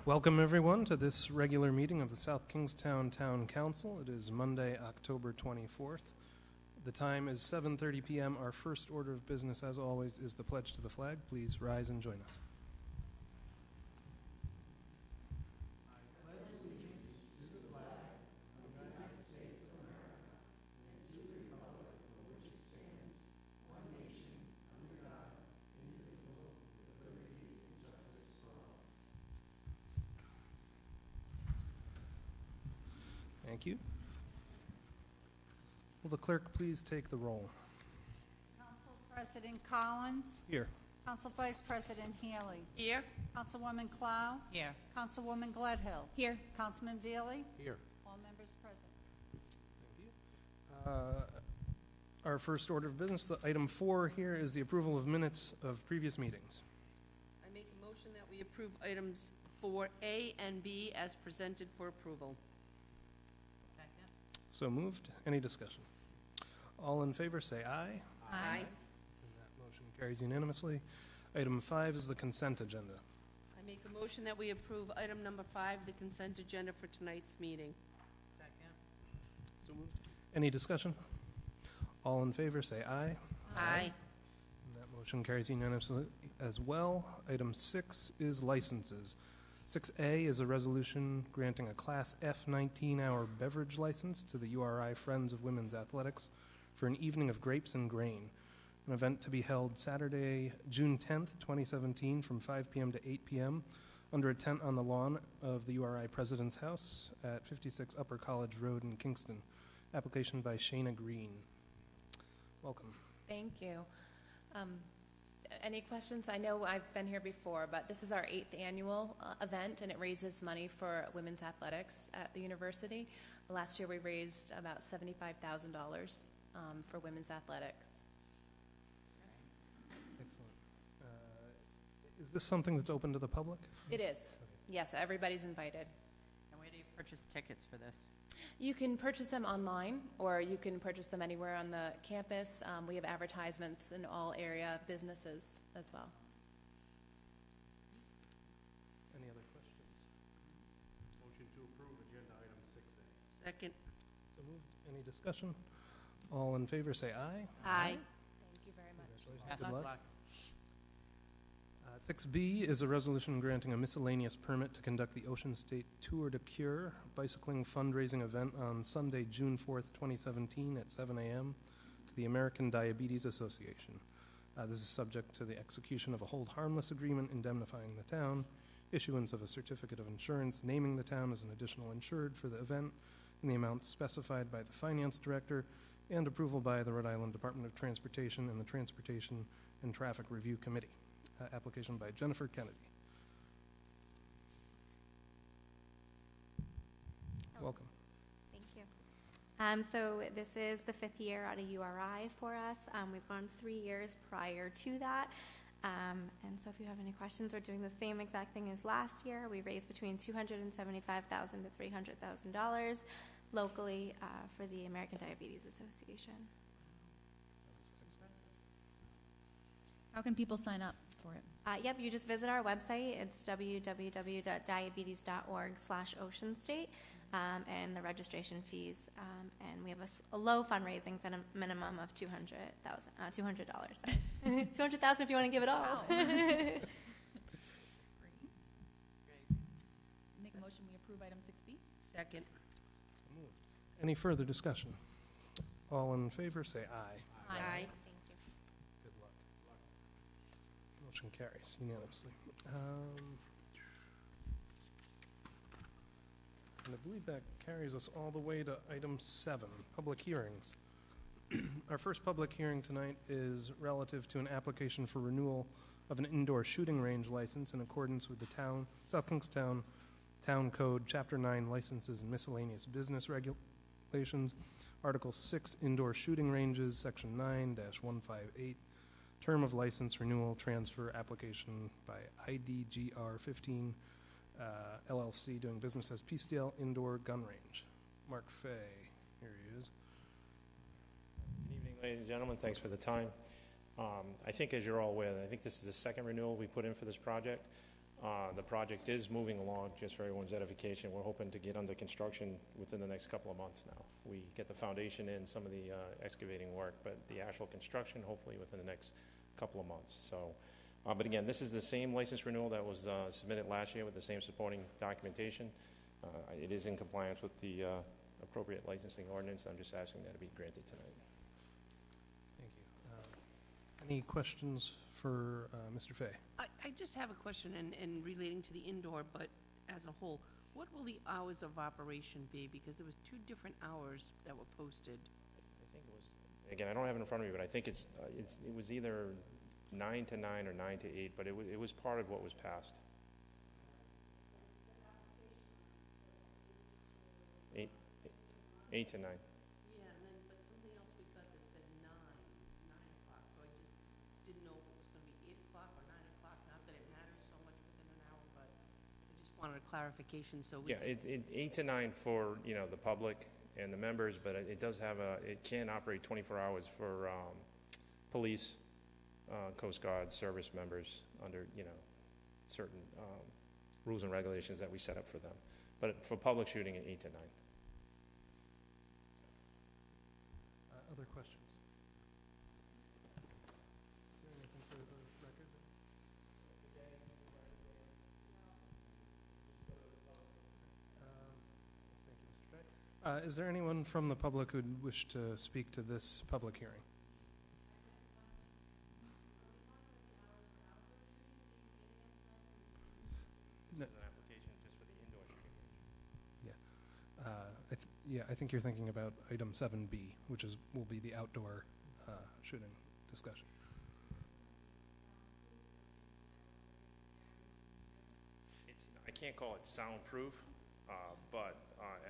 Welcome, everyone, to this regular meeting of the South Kingstown Town Council. It is Monday, October 24th. The time is 7:30 p.m. Our first order of business, as always, is the pledge to the flag. Please rise and join us. Thank you. Will the clerk please take the roll? Council President Collins. Here. Council Vice President Healy. Here. Councilwoman Clow. Here. Councilwoman Gledhill. Here. Councilman Veely. Here. All members present. Thank you. Our first order of business, item 4 here, is the approval of minutes of previous meetings. I make a motion that we approve items 4A and B as presented for approval. Second. So moved. Any discussion? All in favor say aye. Aye. And that motion carries unanimously. Item 5 is the consent agenda. I make a motion that we approve item number 5, the consent agenda for tonight's meeting. Second. So moved. Any discussion? All in favor say aye. Aye. And that motion carries unanimously as well. Item 6 is licenses. 6A is a resolution granting a Class F 19-hour beverage license to the URI Friends of Women's Athletics for an evening of grapes and grain, an event to be held Saturday, June 10th, 2017, from 5 p.m. to 8 p.m. under a tent on the lawn of the URI President's House at 56 Upper College Road in Kingston. Application by Shayna Green. Welcome. Thank you. Any questions? I know I've been here before, but this is our 8th annual event, and it raises money for women's athletics at the university. Last year we raised about $75,000 for women's athletics. Excellent. Is this something that's open to the public? It is. Yes, everybody's invited. And where do you purchase tickets for this? You can purchase them online, or you can purchase them anywhere on the campus. We have advertisements in all area businesses as well. Any other questions? Motion to approve agenda item 6A. Second. So moved. Any discussion? All in favor say aye. Aye. Thank you very much. Congratulations. Good luck. 6B is a resolution granting a miscellaneous permit to conduct the Ocean State Tour de Cure bicycling fundraising event on Sunday, June 4th, 2017 at 7 a.m. to the American Diabetes Association. This is subject to the execution of a hold harmless agreement indemnifying the town, issuance of a certificate of insurance naming the town as an additional insured for the event in the amounts specified by the finance director, and approval by the Rhode Island Department of Transportation and the Transportation and Traffic Review Committee. Application by Jennifer Kennedy. Welcome. Thank you. So this is the 5th year out of URI for us. We've gone 3 years prior to that. And so if you have any questions, we're doing the same exact thing as last year. We raised between $275,000 to $300,000 locally for the American Diabetes Association. How can people sign up for it? Yep, you just visit our website. It's www.diabetes.org/oceanstate, and the registration fees. And we have a low fundraising minimum of $200,000. $200,000 if you want to give it all. Wow. Great. Make a motion we approve item 6B. Second. So moved. Any further discussion? All in favor say aye. Aye. Good luck. Motion carries unanimously. And I believe that carries us all the way to item 7, public hearings. Our first public hearing tonight is relative to an application for renewal of an indoor shooting range license in accordance with the South Kingstown Town Code, Chapter 9, Licenses and Miscellaneous Business Regulations, Article 6, Indoor Shooting Ranges, Section 9-158, Term of License Renewal Transfer Application by IDGR 15 LLC, doing business as Peacedale Indoor Gun Range. Mark Fay, here he is. Good evening, ladies and gentlemen. Thanks for the time. I think, as you're all aware, I think this is the second renewal we put in for this project. The project is moving along, just for everyone's edification. We're hoping to get under construction within the next couple of months now. We get the foundation in, some of the excavating work, but the actual construction, hopefully within the next couple of months. So, but again, this is the same license renewal that was submitted last year with the same supporting documentation. It is in compliance with the appropriate licensing ordinance. I'm just asking that it be granted tonight. Thank you. Any questions for Mr. Fay? I just have a question in relating to the indoor, but as a whole. What will the hours of operation be? Because there was 2 different hours that were posted. I think it was, again, I don't have it in front of me, but I think it was either 9 to 9 or 9 to 8, but it was part of what was passed. 8 to 9. Yeah, but something else we got that said 9 o'clock, so I just didn't know if it was going to be 8 o'clock or 9 o'clock. Not that it matters so much within an hour, but I just wanted a clarification so we Yeah, 8 to 9 for, the public and the members, but it does have it can operate 24 hours for police, Coast Guard, service members under, certain rules and regulations that we set up for them. But for public shooting, 8 to 9. Other questions? Is there anything for the record? Thank you, Mr. Fay. Is there anyone from the public who'd wish to speak to this public hearing? This is an application just for the indoor shooting range. I think you're thinking about item 7B, which will be the outdoor shooting discussion. I can't call it soundproof, but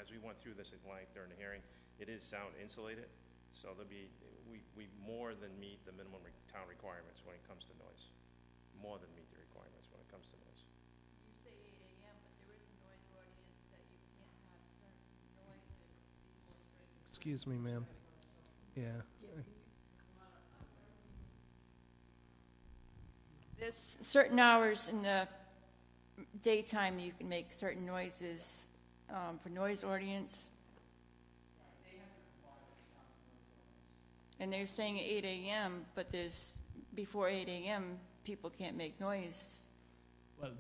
as we went through this at length during the hearing, it is sound insulated, so we more than meet the minimum town requirements when it comes to noise. More than meet the requirements when it comes to noise. You say 8 a.m., but there is a noise ordinance that you can't have certain noises before drinking. Excuse me, ma'am. Yeah. There's certain hours in the daytime that you can make certain noises for noise ordinance. And they're saying 8 a.m., but before 8 a.m., people can't make noise. Well,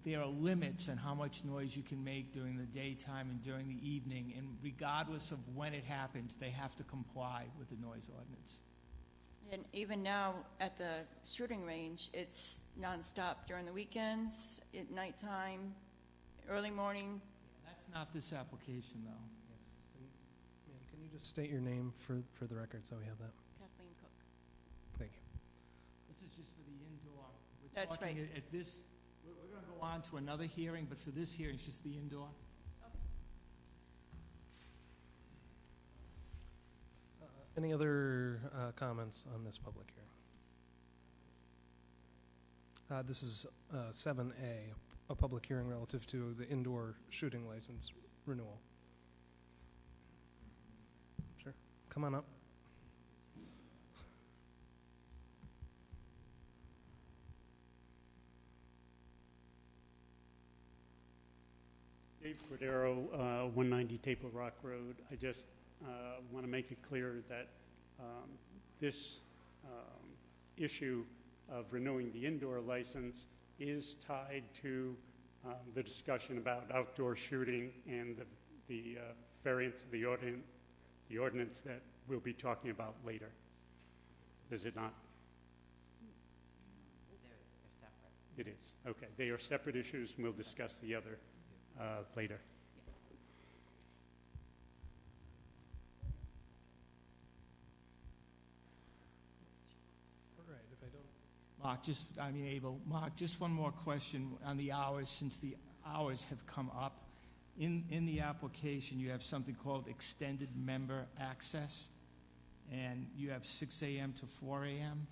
there are limits on how much noise you can make during the daytime and during the evening, and regardless of when it happens, they have to comply with the noise ordinance. And even now at the shooting range, it's nonstop during the weekends, at nighttime, early morning. That's not this application, though. Ma'am, can you just state your name for the record so we have that? Kathleen Cook. Thank you. This is just for the indoor. That's right. At this, we're going to go on to another hearing, but for this hearing, it's just the indoor. Any other comments on this public hearing? This is 7A, a public hearing relative to the indoor shooting license renewal. Sure. Come on up. Dave Cordero, 190 Table Rock Road. I just want to make it clear that this issue of renewing the indoor license is tied to the discussion about outdoor shooting and the variance of the ordinance that we'll be talking about later. Is it not? They're separate. It is. Okay. They are separate issues, and we'll discuss the other later. All right, if I don't... Mark, just one more question on the hours, since the hours have come up. In the application, you have something called extended member access, and you have 6 a.m. to 4 a.m.?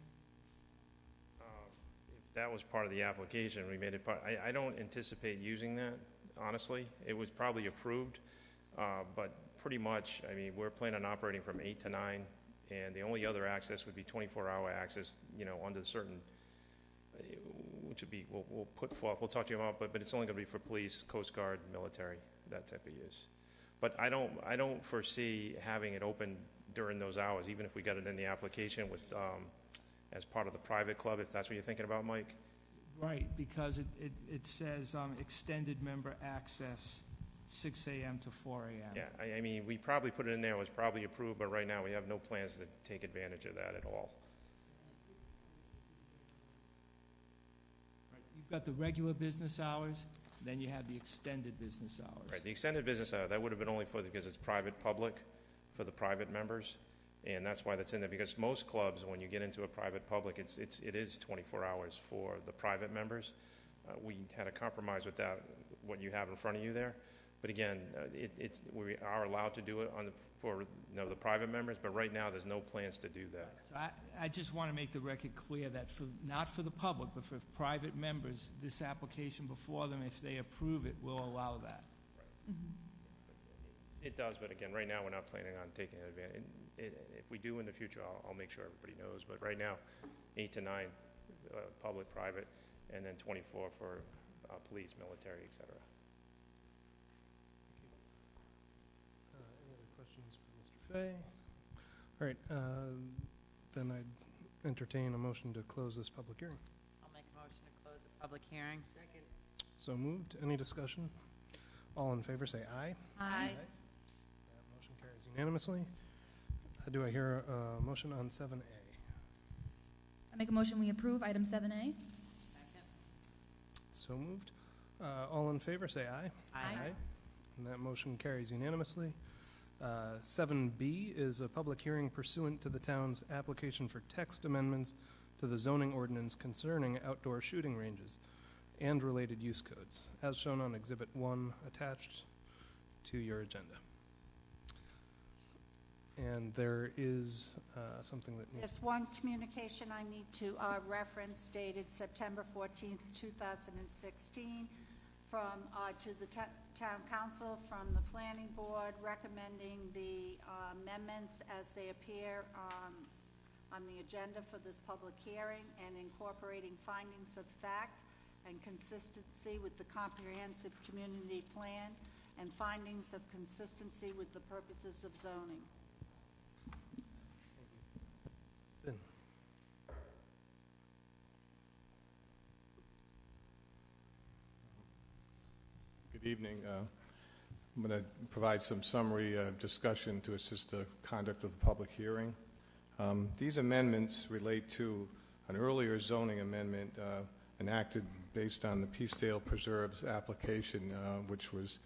If that was part of the application, we made it part. I don't anticipate using that, honestly. It was probably approved, but pretty much, we're planning on operating from 8 to 9, and the only other access would be 24-hour access, under certain, which would be, we'll put forth, we'll talk to you about, but it's only going to be for police, Coast Guard, military, that type of use. But I don't foresee having it open during those hours, even if we got it in the application with, as part of the private club, if that's what you're thinking about, Mike? Right, because it says extended member access, 6 a.m. to 4 a.m. Yeah, I mean, we probably put it in there, it was probably approved, but right now we have no plans to take advantage of that at all. Right. You've got the regular business hours, then you have the extended business hours. Right, the extended business hour, that would have been only because it's private public, for the private members, and that's why that's in there, because most clubs, when you get into a private public, it is 24 hours for the private members. We had a compromise with that, what you have in front of you there. But again, we are allowed to do it for the private members, but right now there's no plans to do that. So I just want to make the record clear that not for the public, but for private members, this application before them, if they approve it, will allow that. Right. It does, but again, right now we're not planning on taking advantage. If we do in the future, I'll make sure everybody knows. But right now, 8 to 9, public, private, and then 24 for police, military, et cetera. Any other questions for Mr. Fay? All right, then I'd entertain a motion to close this public hearing. I'll make a motion to close the public hearing. Second. So moved. Any discussion? All in favor say aye. Aye. That motion carries unanimously. Do I hear a motion on 7A? I make a motion we approve item 7A. Second. So moved. All in favor say aye. Aye. And that motion carries unanimously. 7B is a public hearing pursuant to the town's application for text amendments to the zoning ordinance concerning outdoor shooting ranges and related use codes, as shown on Exhibit 1 attached to your agenda. And there is something that needs... There's one communication I need to reference dated September 14th, 2016, from to the town council from the planning board recommending the amendments as they appear on the agenda for this public hearing and incorporating findings of fact and consistency with the comprehensive community plan and findings of consistency with the purposes of zoning. Ben. Good evening. I'm going to provide some summary discussion to assist the conduct of the public hearing. These amendments relate to an earlier zoning amendment enacted based on the Peacedale Preserves application, which was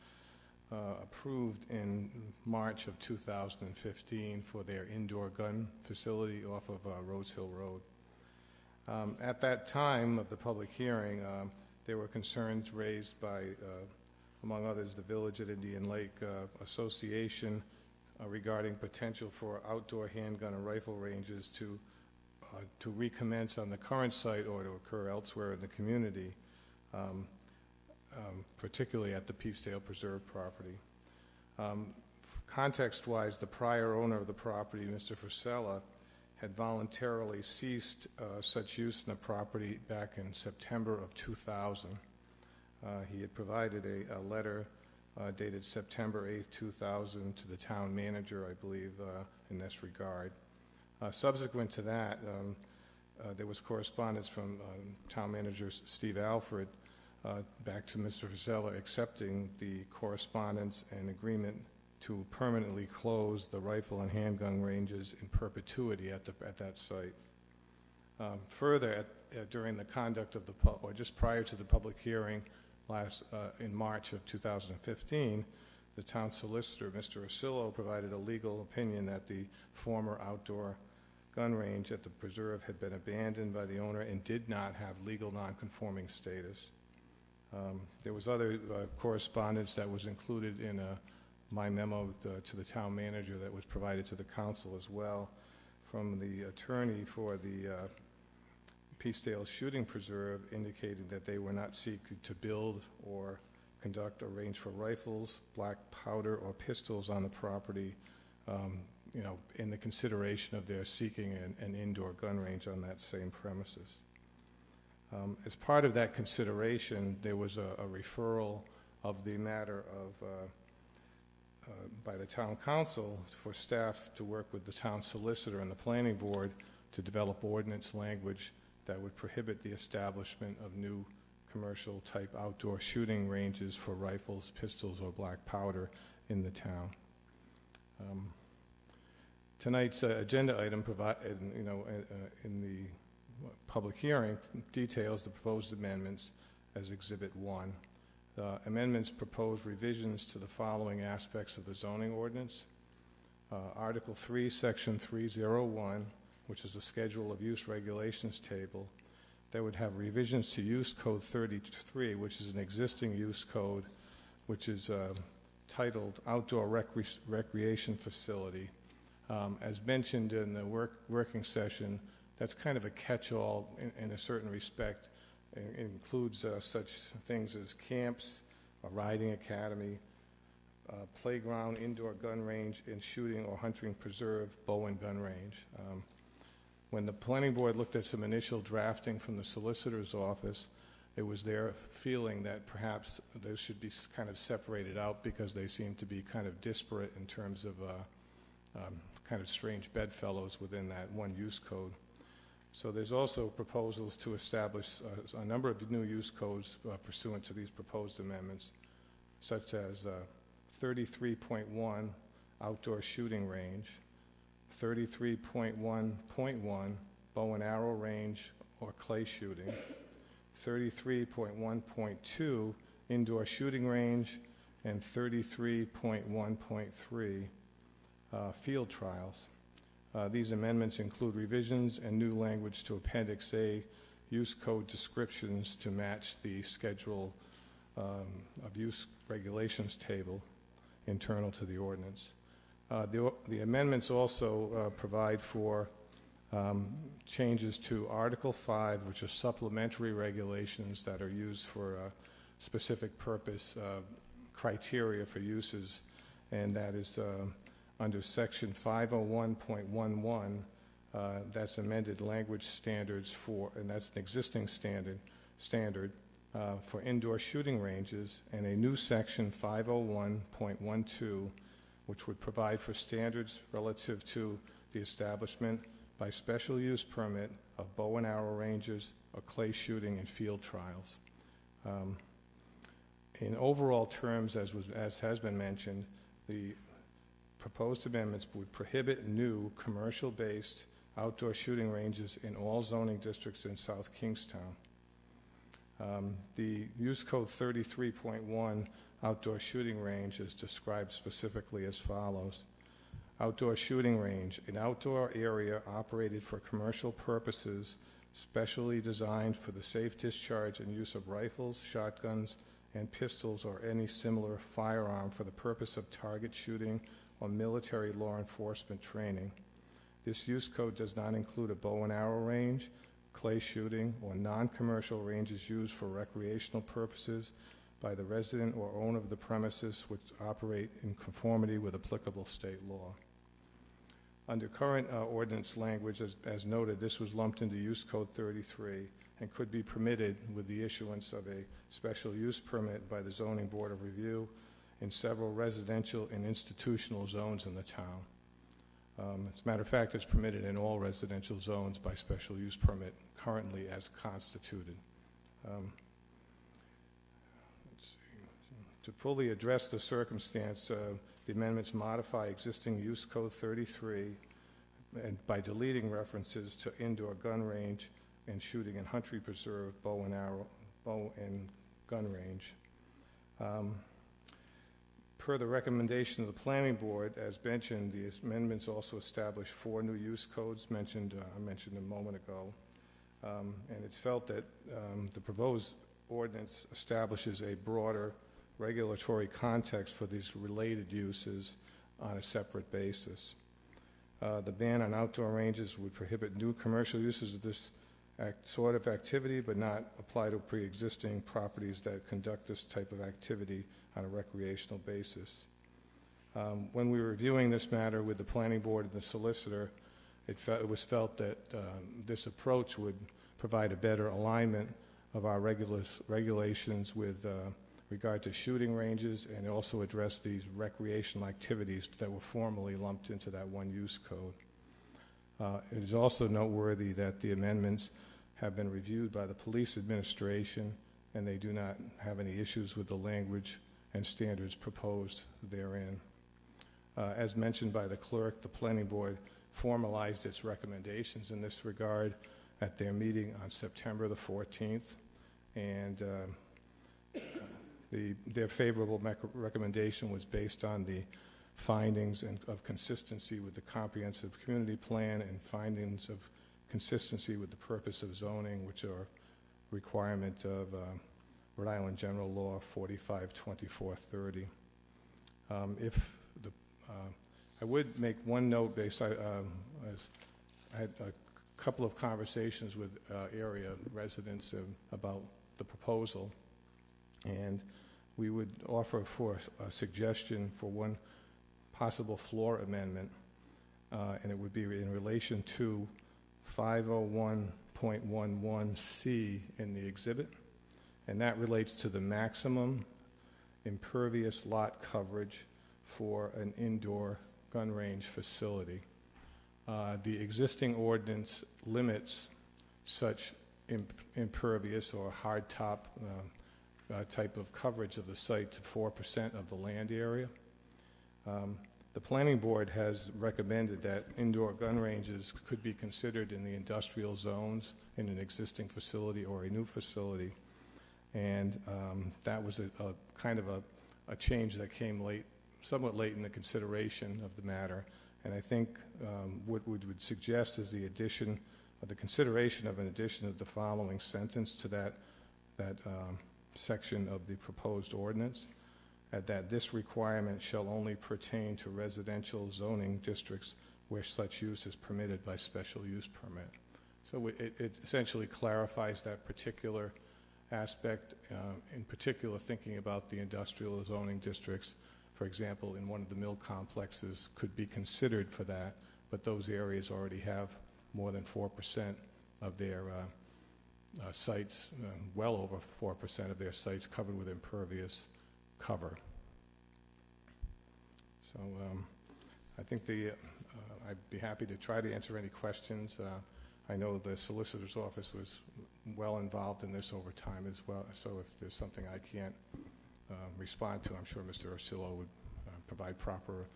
approved in March of 2015 for their indoor gun facility off of Rose Hill Road. At that time of the public hearing, there were concerns raised by, among others, the Village at Indian Lake Association regarding potential for outdoor handgun and rifle ranges to recommence on the current site or to occur elsewhere in the community, particularly at the Peacedale Preserve property. Context-wise, the prior owner of the property, Mr. Frisella, had voluntarily ceased such use in the property back in September of 2000. He had provided a letter dated September 8th, 2000 to the town manager, I believe, in this regard. Subsequent to that, there was correspondence from town manager Steve Alfred back to Mr. Frisella accepting the correspondence and agreement to permanently close the rifle and handgun ranges in perpetuity at that site. Further, during the conduct of or just prior to the public hearing in March of 2015, the town solicitor, Mr. Osillo, provided a legal opinion that the former outdoor gun range at the preserve had been abandoned by the owner and did not have legal nonconforming status. There was other correspondence that was included in my memo to the town manager that was provided to the council as well from the attorney for the Peacedale Shooting Preserve, indicating that they were not seeking to build or conduct a range for rifles, black powder, or pistols on the property, in the consideration of their seeking an indoor gun range on that same premises. As part of that consideration, there was a referral of the matter by the town council for staff to work with the town solicitor and the planning board to develop ordinance language that would prohibit the establishment of new commercial-type outdoor shooting ranges for rifles, pistols, or black powder in the town. Tonight's agenda item in the public hearing details the proposed amendments as Exhibit 1. Amendments propose revisions to the following aspects of the zoning ordinance. Article 3, Section 301, which is a Schedule of Use Regulations table, that would have revisions to Use Code 33, which is an existing use code, which is titled Outdoor Recreation Facility. As mentioned in the working session, that's kind of a catch-all in a certain respect. It includes such things as camps, a riding academy, playground, indoor gun range, and shooting or hunting preserve, bow and gun range. When the planning board looked at some initial drafting from the solicitor's office, it was their feeling that perhaps those should be kind of separated out because they seem to be kind of disparate in terms of kind of strange bedfellows within that one use code. So there's also proposals to establish a number of new use codes pursuant to these proposed amendments, such as 33.1 outdoor shooting range, 33.1.1 bow and arrow range or clay shooting, 33.1.2 indoor shooting range, and 33.1.3 field trials. These amendments include revisions and new language to Appendix A use code descriptions to match the Schedule of Use Regulations table internal to the ordinance. The amendments also provide for changes to Article 5, which are supplementary regulations that are used for a specific purpose, criteria for uses, and that is under Section 501.11, that's amended language standards for, and that's an existing standard for indoor shooting ranges, and a new Section 501.12, which would provide for standards relative to the establishment by special use permit of bow and arrow ranges, of clay shooting, and field trials. In overall terms, as has been mentioned, the proposed amendments would prohibit new commercial-based outdoor shooting ranges in all zoning districts in South Kingstown. The Use Code 33.1 outdoor shooting range is described specifically as follows. Outdoor shooting range, an outdoor area operated for commercial purposes, specially designed for the safe discharge and use of rifles, shotguns, and pistols or any similar firearm for the purpose of target shooting or military law enforcement training. This use code does not include a bow and arrow range, clay shooting, or non-commercial ranges used for recreational purposes by the resident or owner of the premises which operate in conformity with applicable state law. Under current ordinance language, as noted, this was lumped into Use Code 33 and could be permitted with the issuance of a special use permit by the Zoning Board of Review in several residential and institutional zones in the town. As a matter of fact, it's permitted in all residential zones by special use permit currently as constituted. To fully address the circumstance, the amendments modify existing Use Code 33 and by deleting references to indoor gun range and shooting and huntry preserve, bow and gun range. Per the recommendation of the Planning Board, as mentioned, the amendments also establish 4 new use codes I mentioned a moment ago. And it's felt that the proposed ordinance establishes a broader regulatory context for these related uses on a separate basis. The ban on outdoor ranges would prohibit new commercial uses of this sort of activity, but not apply to pre-existing properties that conduct this type of activity on a recreational basis. When we were reviewing this matter with the Planning Board and the solicitor, it was felt that this approach would provide a better alignment of our regulations with regard to shooting ranges, and also address these recreational activities that were formerly lumped into that one-use code. It is also noteworthy that the amendments have been reviewed by the police administration, and they do not have any issues with the language and standards proposed therein. As mentioned by the clerk, the planning board formalized its recommendations in this regard at their meeting on September the 14th, and their favorable recommendation was based on the findings of consistency with the comprehensive community plan and findings of consistency with the purpose of zoning, which are requirement of Rhode Island General Law 452430. I would make one note based. I had a couple of conversations with area residents about the proposal, and we would offer for a suggestion for one possible floor amendment, and it would be in relation to 501.11C in the exhibit, and that relates to the maximum impervious lot coverage for an indoor gun range facility. The existing ordinance limits such impervious or hard top type of coverage of the site to 4% of the land area. The planning board has recommended that indoor gun ranges could be considered in the industrial zones in an existing facility or a new facility, and that was a kind of a change that came somewhat late in the consideration of the matter. And I think what we would suggest is the addition of the consideration of an addition of the following sentence to that section of the proposed ordinance, that this requirement shall only pertain to residential zoning districts where such use is permitted by special use permit. So it essentially clarifies that particular aspect, in particular thinking about the industrial zoning districts. For example, in one of the mill complexes could be considered for that, but those areas already have more than 4% of their sites, well over 4% of their sites covered with impervious cover. So I think I'd be happy to try to answer any questions. I know the solicitor's office was well involved in this over time as well, so if there's something I can't respond to, I'm sure Mr. Ursillo would provide proper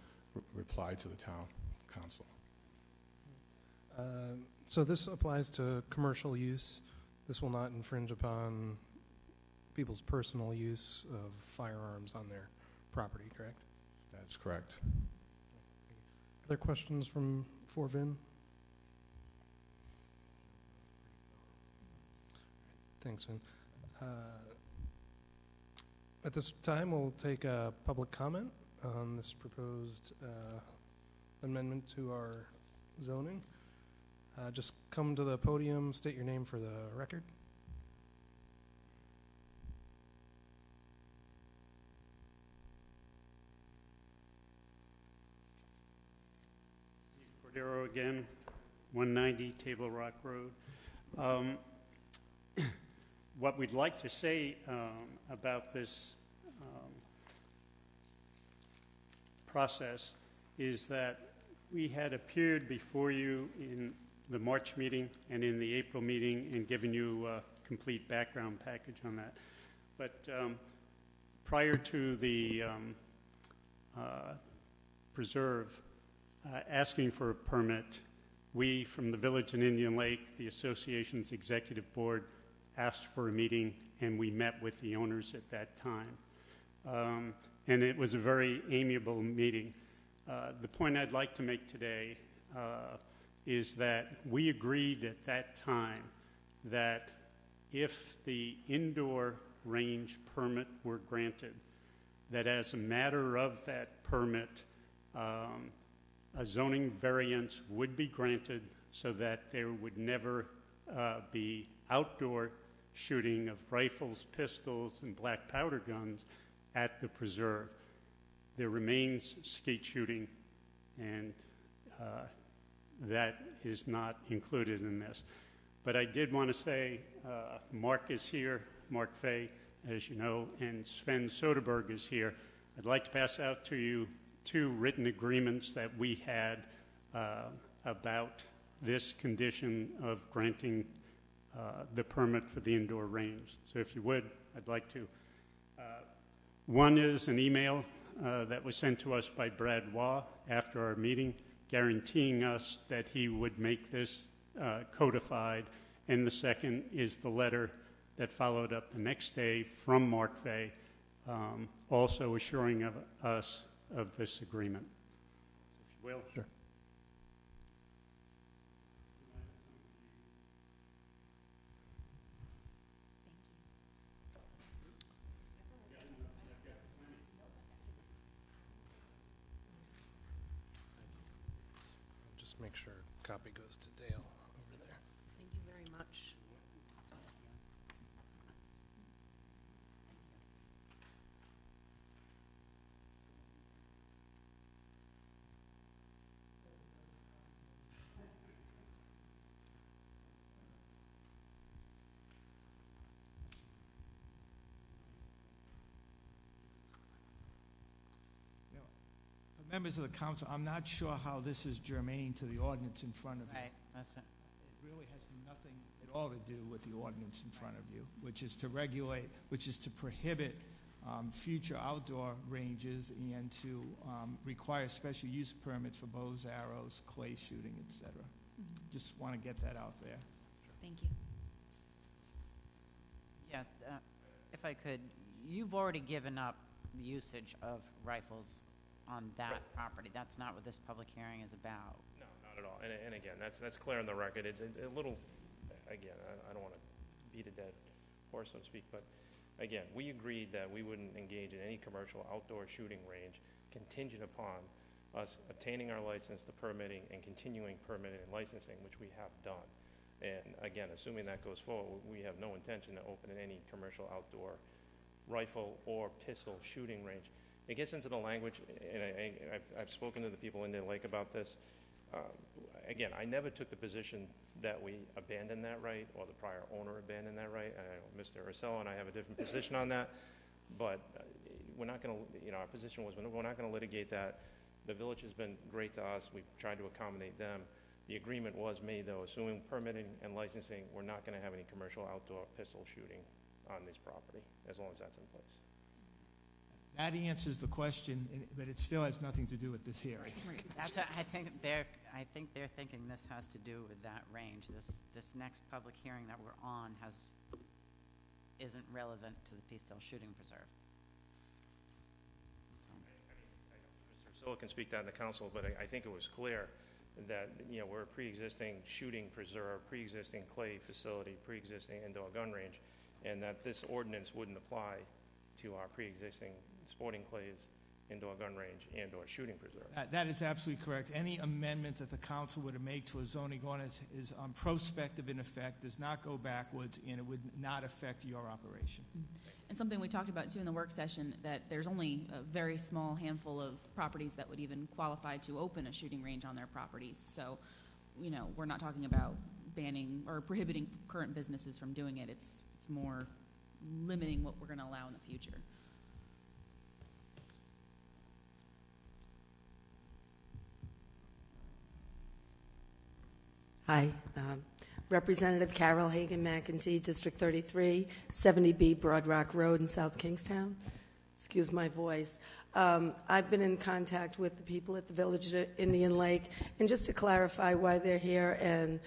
reply to the town council. So this applies to commercial use. This will not infringe upon people's personal use of firearms on their property, correct? That's correct. Other questions for Vin? Thanks, Vin. At this time, we'll take a public comment on this proposed amendment to our zoning. Just come to the podium, state your name for the record. Steve Cordero again, 190 Table Rock Road. What we'd like to say about this process is that we had appeared before you in the March meeting and in the April meeting and given you a complete background package on that. But prior to the preserve asking for a permit, we from the Village in Indian Lake, the association's executive board, asked for a meeting, and we met with the owners at that time. And it was a very amiable meeting. The point I'd like to make today is that we agreed at that time that if the indoor range permit were granted, that as a matter of that permit, a zoning variance would be granted so that there would never be outdoor shooting of rifles, pistols, and black powder guns at the preserve. There remains skeet shooting, and that is not included in this. But I did want to say, Mark is here, Mark Fay, as you know, and Sven Soderberg is here. I'd like to pass out to you 2 written agreements that we had about this condition of granting the permit for the indoor range. So if you would, I'd like to. One is an email that was sent to us by Brad Waugh after our meeting, guaranteeing us that he would make this codified. And the second is the letter that followed up the next day from Mark Fay, also assuring us of this agreement. If you will. Sure. Just make sure copy goes to Dale over there. Thank you very much. Members of the council, I'm not sure how this is germane to the ordinance in front of you. Right, that's it. It really has nothing at all to do with the ordinance in front of you, which is to regulate, which is to prohibit future outdoor ranges and to require special use permits for bows, arrows, clay shooting, etc. Just want to get that out there. Thank you. Yeah, if I could, you've already given up the usage of rifles on that property. That's not what this public hearing is about. No, not at all. And again, that's clear on the record. It's a little, again, I don't want to beat a dead horse, so to speak, but again, we agreed that we wouldn't engage in any commercial outdoor shooting range contingent upon us obtaining our license, the permitting, and continuing permitting and licensing, which we have done. And again, assuming that goes forward, we have no intention to open any commercial outdoor rifle or pistol shooting range. It gets into the language, and I've spoken to the people in the lake about this. Again, I never took the position that we abandoned that right or the prior owner abandoned that right. Mr. Ursello and I have a different position on that, but we're not going to, our position was we're not going to litigate that. The village has been great to us. We've tried to accommodate them. The agreement was made, though, assuming permitting and licensing, we're not going to have any commercial outdoor pistol shooting on this property, as long as that's in place. That answers the question, but it still has nothing to do with this hearing. That's what I think they're thinking this has to do with that range. This next public hearing that we're on isn't relevant to the Peacedale Shooting Preserve. Mr. Ursello can speak that in the council, but I think it was clear that, we're a pre-existing shooting preserve, pre-existing clay facility, pre-existing indoor gun range, and that this ordinance wouldn't apply to our pre-existing sporting clays, indoor gun range, and/or shooting preserve. That is absolutely correct. Any amendment that the council were to make to a zoning ordinance is prospective in effect, does not go backwards, and it would not affect your operation. And something we talked about too in the work session, that there's only a very small handful of properties that would even qualify to open a shooting range on their properties. So, we're not talking about banning or prohibiting current businesses from doing it. It's more limiting what we're going to allow in the future. Hi, Representative Carol Hagan McEntee, District 33, 70B Broad Rock Road in South Kingstown. Excuse my voice. I've been in contact with the people at the Village at Indian Lake, and just to clarify why they're here and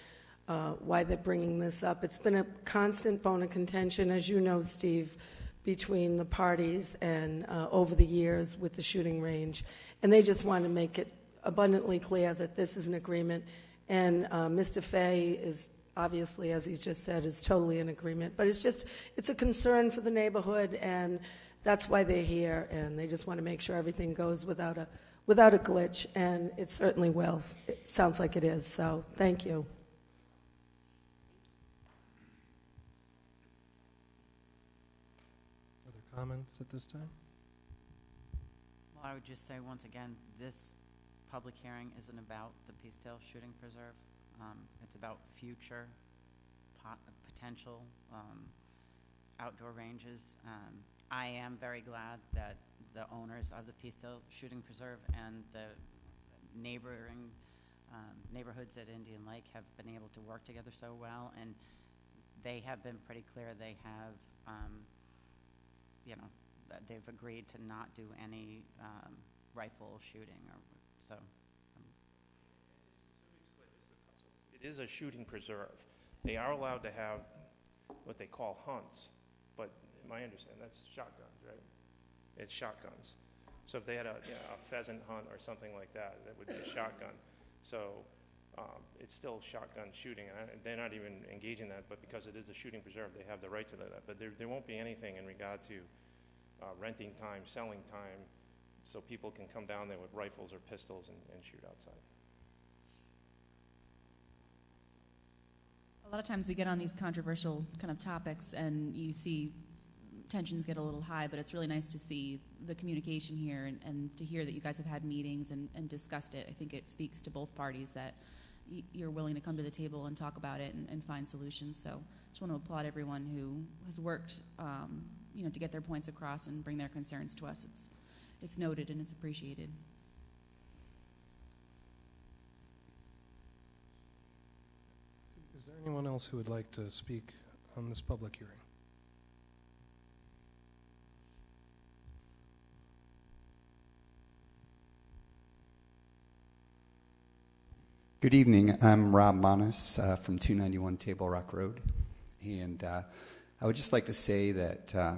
why they're bringing this up, it's been a constant bone of contention, as you know, Steve, between the parties and over the years with the shooting range, and they just want to make it abundantly clear that this is an agreement. And Mr. Fay is obviously, as he's just said, is totally in agreement. But it's a concern for the neighborhood, and that's why they're here. And they just want to make sure everything goes without a glitch, and it certainly will. It sounds like it is. So thank you. Other comments at this time? Well, I would just say once again, this public hearing isn't about the Peacedale Shooting Preserve. It's about future potential outdoor ranges. I am very glad that the owners of the Peacedale Shooting Preserve and the neighboring neighborhoods at Indian Lake have been able to work together so well, and they have been pretty clear. They have, they've agreed to not do any rifle shooting, or so. It is a shooting preserve. They are allowed to have what they call hunts, but my understanding, that's shotguns, right? It's shotguns. So if they had a pheasant hunt or something like that, that would be a shotgun. So it's still shotgun shooting, and they're not even engaging that, but because it is a shooting preserve, they have the right to that. But there won't be anything in regard to renting time, selling time, so people can come down there with rifles or pistols and shoot outside. A lot of times we get on these controversial kind of topics and you see tensions get a little high, but it's really nice to see the communication here and to hear that you guys have had meetings and discussed it. I think it speaks to both parties that you're willing to come to the table and talk about it and find solutions. So I just want to applaud everyone who has worked to get their points across and bring their concerns to us. It's noted and it's appreciated. Is there anyone else who would like to speak on this public hearing? Good evening. I'm Rob Monis from 291 Table Rock Road. And I would just like to say that I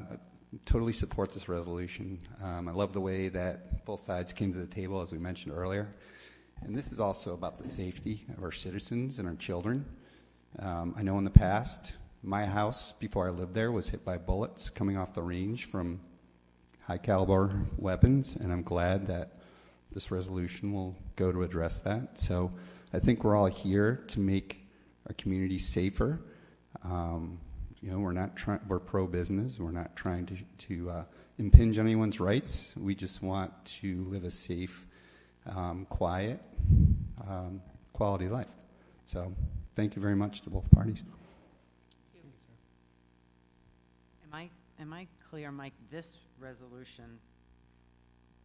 totally support this resolution. I love the way that both sides came to the table, as we mentioned earlier. And this is also about the safety of our citizens and our children. I know in the past, my house, before I lived there, was hit by bullets coming off the range from high-caliber weapons, and I'm glad that this resolution will go to address that. So I think we're all here to make our community safer. We're pro-business. We're not trying to impinge on anyone's rights. We just want to live a safe, quiet, quality life. So thank you very much to both parties. Am I clear, Mike? This resolution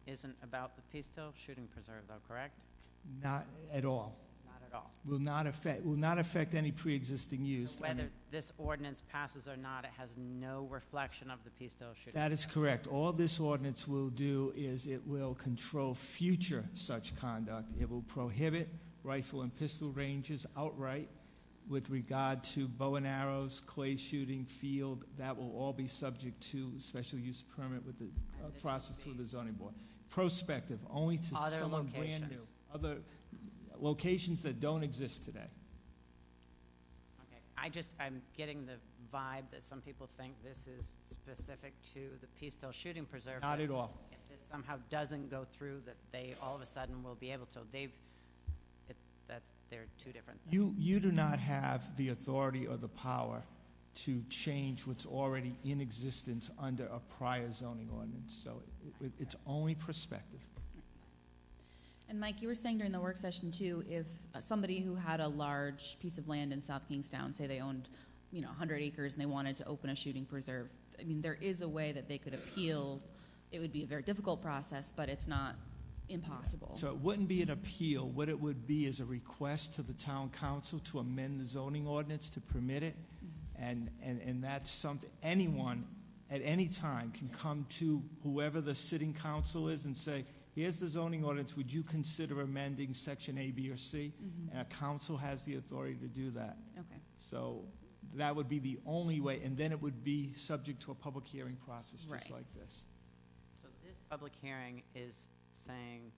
isn't about the Peacedale Shooting Preserve, though, correct? Not at all. Not at all. Will not affect any pre-existing use. So whether this ordinance passes or not, it has no reflection of the Peacedale Shooting That is correct. All this ordinance will do is it will control future such conduct. It will prohibit rifle and pistol ranges outright. With regard to bow and arrows, clay shooting, field, that will all be subject to special use permit with the process through the zoning board. Prospective, only to other someone locations. brand new. Other locations that don't exist today. Okay. I'm getting the vibe that some people think this is specific to the Peacedale Shooting Preserve. Not at all. If this somehow doesn't go through, that they all of a sudden will be able to. They're two different things. You do not have the authority or the power to change what's already in existence under a prior zoning ordinance. So it's only prospective. And Mike, you were saying during the work session too, if somebody who had a large piece of land in South Kingstown, say they owned 100 acres and they wanted to open a shooting preserve, I mean, there is a way that they could appeal. It would be a very difficult process, but it's not impossible. So it wouldn't be an appeal. What it would be is a request to the town council to amend the zoning ordinance to permit it. And that's something anyone at any time can come to whoever the sitting council is and say, here's the zoning ordinance, would you consider amending section A, B, or C? And a council has the authority to do that. Okay. So that would be the only way, and then it would be subject to a public hearing process just like this. So this public hearing is saying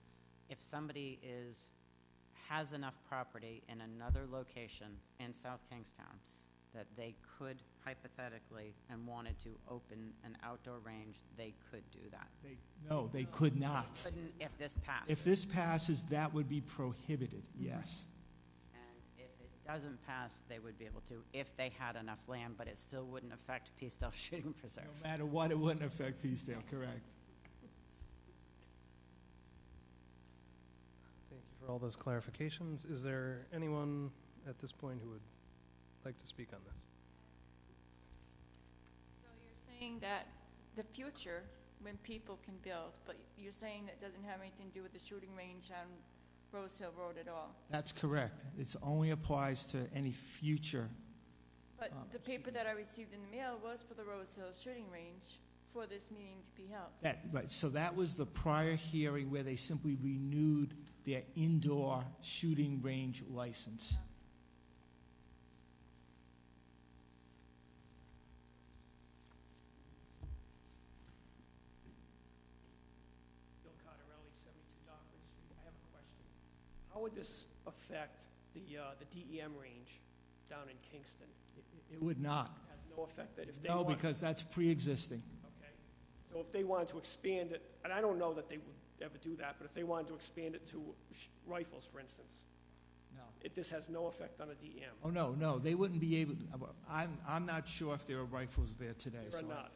if somebody has enough property in another location in South Kingstown that they could hypothetically and wanted to open an outdoor range, they could do that. No, they could not. Couldn't if this passes. If this passes, that would be prohibited, yes. And if it doesn't pass, they would be able to if they had enough land, but it still wouldn't affect Peacedale Shooting Preserve. No matter what, it wouldn't affect Peacedale, correct. Thank you for all those clarifications. Is there anyone at this point who would like to speak on this? saying that the future, when people can build, but you're saying that doesn't have anything to do with the shooting range on Rose Hill Road at all. That's correct. It only applies to any future. But the paper that I received in the mail was for the Rose Hill shooting range for this meeting to be held. Right, so that was the prior hearing where they simply renewed their indoor shooting range license. Bill Cardarelli, 72 Dockland Street. I have a question. How would this affect the DEM range down in Kingston? It would not. It has no effect that if they No, want... because that's pre-existing. Okay. So if they wanted to expand it, and I don't know that they would ever do that, but if they wanted to expand it to rifles, for instance, No. this has no effect on a DEM. Oh, no, they wouldn't be able, I'm not sure if there are rifles there today. There are so I not.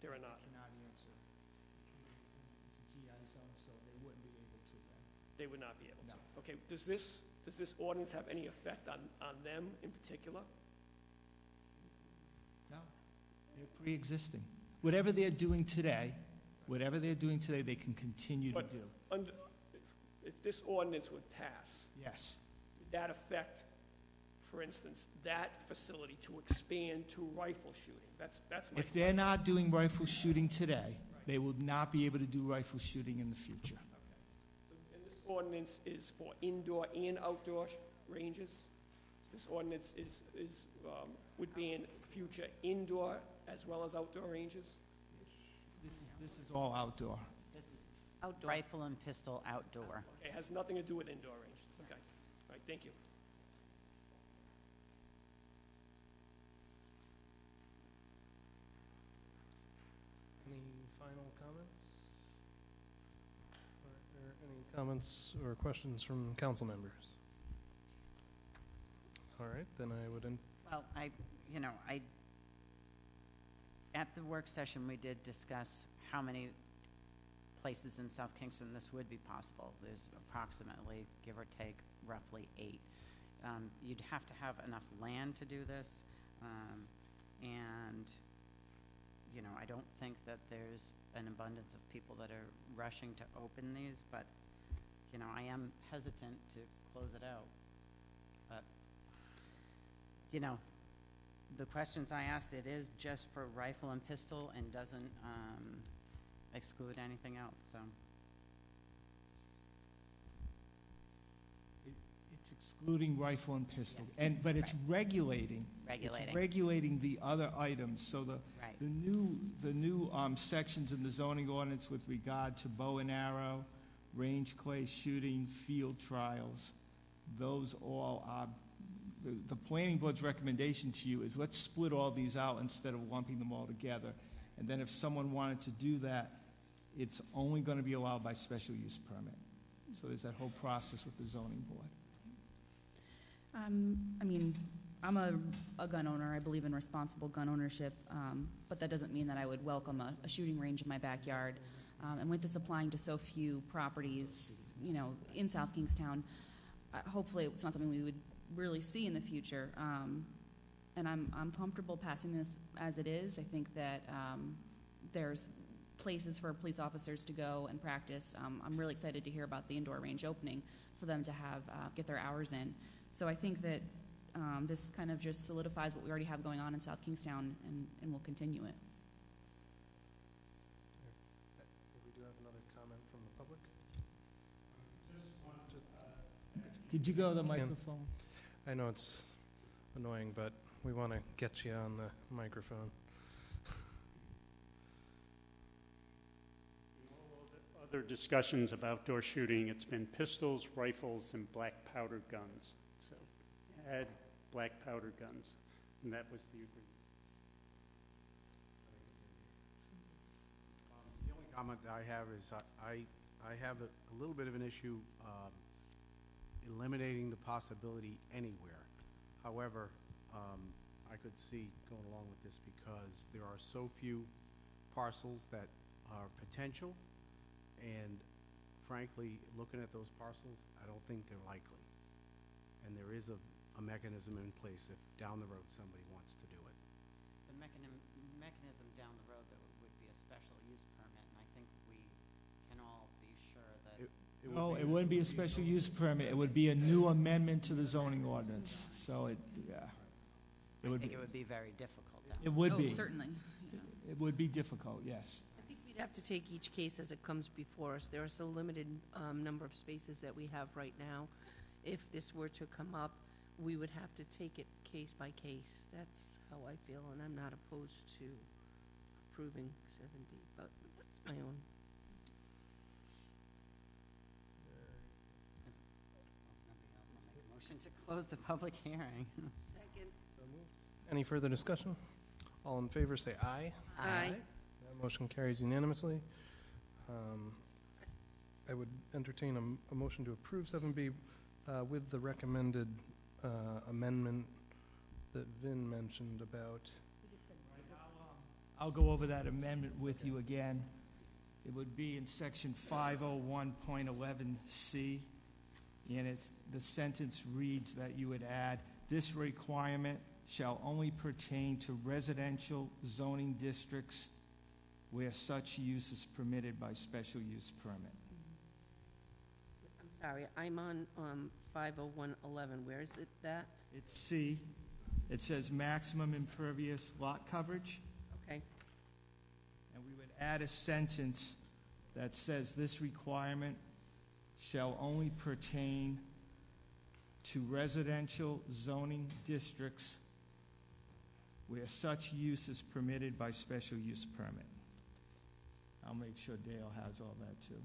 There are not. cannot answer. It's a GI zone, so they wouldn't be able to then. They would not be able to. No. Okay, does this ordinance have any effect on them in particular? No, they're pre-existing. Whatever they're doing today, they can continue to But do. If this ordinance would pass, Yes. would that affect, for instance, that facility to expand to rifle shooting? That's my If they're not doing rifle shooting today, they will not be able to do rifle shooting in the future. So, and this ordinance is for indoor and outdoor ranges? This ordinance would ban future indoor as well as outdoor ranges? This is all outdoor. This is Outdoor. rifle and pistol outdoor. Okay, it has nothing to do with indoor ranges. Okay, all right, thank you. Any final comments? Or any comments or questions from council members? All right, then I would, Well, at the work session, we did discuss how many places in South Kingston this would be possible. There's approximately, give or take, roughly 8. You'd have to have enough land to do this, and, I don't think that there's an abundance of people that are rushing to open these, but, I am hesitant to close it out. But, the questions I asked, it is just for rifle and pistol and doesn't exclude anything else, so. It's excluding rifle and pistol, Yes. but it's regulating. Regulating. It's regulating the other items. So Right. the new sections in the zoning ordinance with regard to bow and arrow, range clay shooting, field trials, those all are. The planning board's recommendation to you is let's split all these out instead of lumping them all together. And then if someone wanted to do that, it's only going to be allowed by special use permit. So there's that whole process with the zoning board. I'm a gun owner. I believe in responsible gun ownership, but that doesn't mean that I would welcome a shooting range in my backyard. And with this applying to so few properties, in South Kingstown, hopefully it's not something we would really see in the future. And I'm comfortable passing this as it is. I think that there's places for police officers to go and practice. I'm really excited to hear about the indoor range opening for them to have get their hours in. So I think that this kind of just solidifies what we already have going on in South Kingstown, and we'll continue it. we do have another comment from the public. Could you go to the Ken. microphone? I know it's annoying, but we want to get you on the microphone. Other discussions of outdoor shooting, it's been pistols, rifles, and black powder guns. So add black powder guns, and that was the agreement. The only comment that I have is I have a little bit of an issue eliminating the possibility anywhere. However, I could see going along with this because there are so few parcels that are potential, and frankly, looking at those parcels, I don't think they're likely. And there is a mechanism in place if down the road somebody wants to do it. The mechanism down the road special use permit, and I think we can all be sure that. No, it wouldn't be a special use permit. It would be a new amendment to the zoning ordinance. So it, yeah. I think it would be very difficult. It would Oh, be. certainly. It would be difficult, yes. I think we'd have to take each case as it comes before us. There are so limited number of spaces that we have right now. If this were to come up, we would have to take it case by case. That's how I feel, and I'm not opposed to approving 7B, but that's my own. Motion to close the public hearing. Second. Any further discussion? All in favor say aye. Aye. That motion carries unanimously. I would entertain a motion to approve 7B with the recommended amendment that Vin mentioned about. I'll go over that amendment with you again. It would be in section 501.11C, and the sentence reads that you would add, "This requirement shall only pertain to residential zoning districts where such use is permitted by special use permit." I'm sorry, I'm on 50111. Where is it that? It's C. It says maximum impervious lot coverage. Okay. And we would add a sentence that says this requirement shall only pertain to residential zoning districts where such use is permitted by special use permit. I'll make sure Dale has all that too.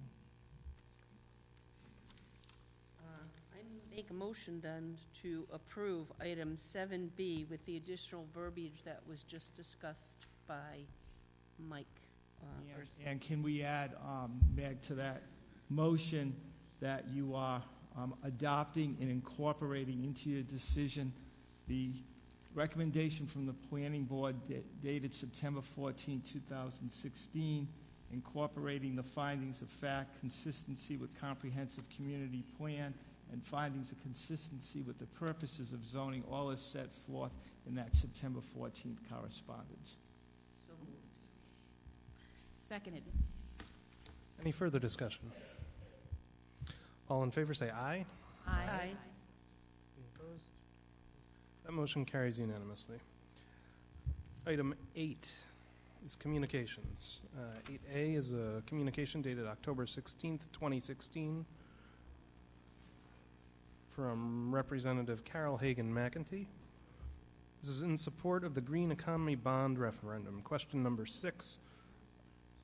I make a motion then to approve item 7B with the additional verbiage that was just discussed by Mike. And can we add, Meg, to that motion that you are adopting and incorporating into your decision the recommendation from the Planning Board dated September 14, 2016, incorporating the findings of fact, consistency with comprehensive community plan, and findings of consistency with the purposes of zoning, all is set forth in that September 14th correspondence. So moved. Seconded. Any further discussion? All in favor say aye. Aye. Aye. Any opposed? That motion carries unanimously. Item 8 is communications. 8A is a communication dated October 16th, 2016 from Representative Carol Hagan McEntee. This is in support of the Green Economy Bond referendum, question number 6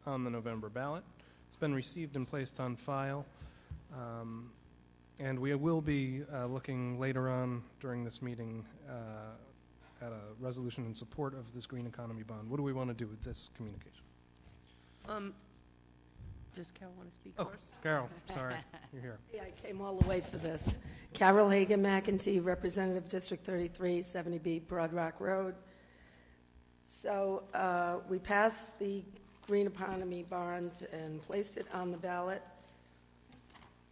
on the November ballot. It's been received and placed on file. And we will be looking later on during this meeting at a resolution in support of this Green Economy Bond. What do we want to do with this communication? Does Carol want to speak first? Carol, sorry, you're here. Yeah, I came all the way for this. Carol Hagan McEntee, Representative District 33, 70B Broad Rock Road. So we passed the Green Economy Bond and placed it on the ballot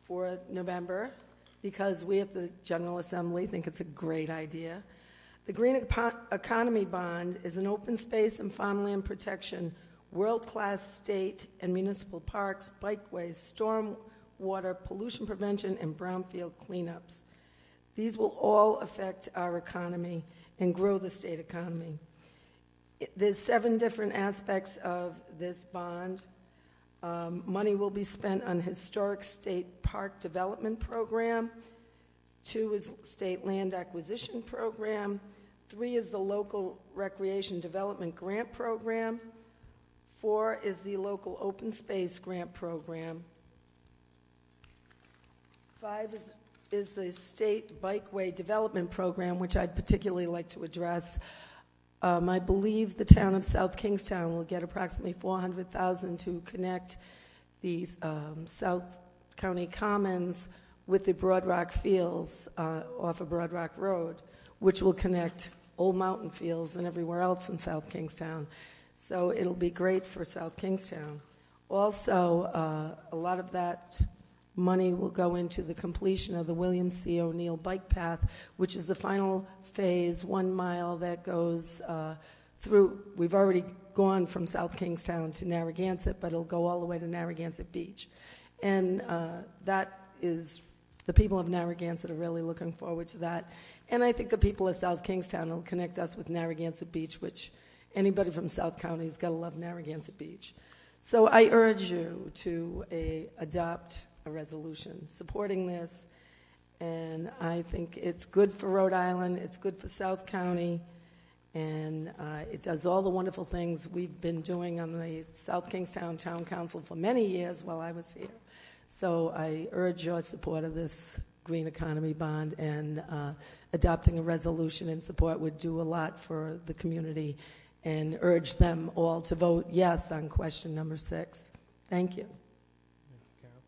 for November because we at the General Assembly think it's a great idea. The Green Economy Bond is an open space and farmland protection, world-class state and municipal parks, bikeways, storm water, pollution prevention, and brownfield cleanups. These will all affect our economy and grow the state economy. There's 7 different aspects of this bond. Money will be spent on historic state park development program. 2 is state land acquisition program. 3 is the local recreation development grant program. 4 is the local open space grant program. 5 is the state bikeway development program, which I'd particularly like to address. I believe the town of South Kingstown will get approximately $400,000 to connect the South County Commons with the Broad Rock Fields off of Broad Rock Road, which will connect Old Mountain Fields and everywhere else in South Kingstown. So it'll be great for South Kingstown. Also, a lot of that money will go into the completion of the William C. O'Neill Bike Path, which is the final phase, 1 mile that goes through. We've already gone from South Kingstown to Narragansett, but it'll go all the way to Narragansett Beach. And that is, the people of Narragansett are really looking forward to that. And I think the people of South Kingstown will connect us with Narragansett Beach, which anybody from South County has got to love Narragansett Beach. So I urge you to adopt a resolution supporting this. And I think it's good for Rhode Island, it's good for South County, and it does all the wonderful things we've been doing on the South Kingstown Town Council for many years while I was here. So I urge your support of this green economy bond, and adopting a resolution in support would do a lot for the community, and urge them all to vote yes on question number 6. Thank you. Thank you, Carol.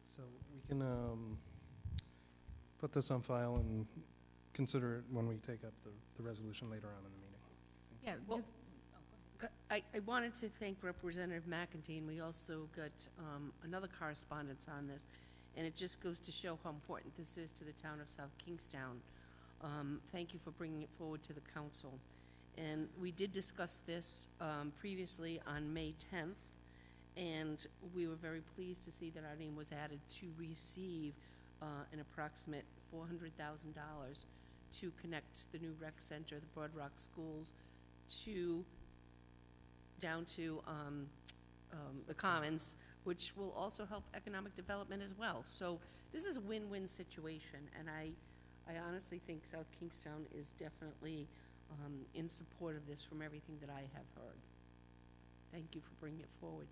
So we can put this on file and consider it when we take up the resolution later on in the meeting. Yeah, Well, because- I wanted to thank Representative McEntee. We also got another correspondence on this, and it just goes to show how important this is to the town of South Kingstown. Thank you for bringing it forward to the council. And we did discuss this previously on May 10th, and we were very pleased to see that our name was added to receive an approximate $400,000 to connect the new rec center, the Broad Rock schools, down to the Commons, which will also help economic development as well. So this is a win-win situation, and I honestly think South Kingstown is definitely in support of this from everything that I have heard. Thank you for bringing it forward.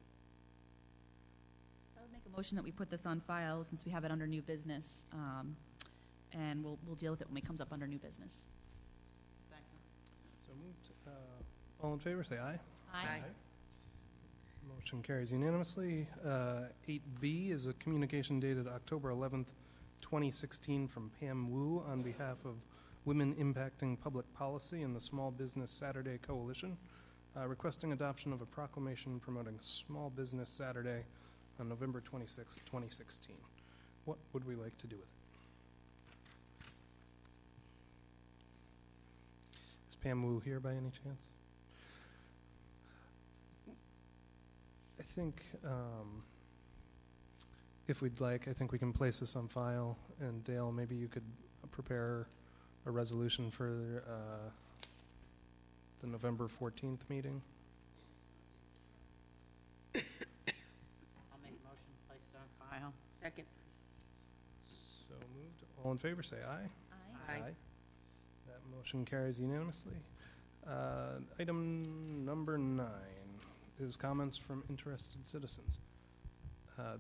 So I would make a motion that we put this on file since we have it under new business, and we'll deal with it when it comes up under new business. So moved. All in favor, say aye. Aye. Motion carries unanimously. 8B is a communication dated October 11th, 2016 from Pam Wu on behalf of Women Impacting Public Policy and the Small Business Saturday Coalition, requesting adoption of a proclamation promoting Small Business Saturday on November 26th, 2016. What would we like to do with it? Is Pam Wu here by any chance? I think if we'd like, I think we can place this on file, and Dale, maybe you could prepare a resolution for the November 14th meeting. I'll make a motion to place it on file. Second. So moved. All in favor, say aye. Aye. That motion carries unanimously. Item number 9 is comments from interested citizens.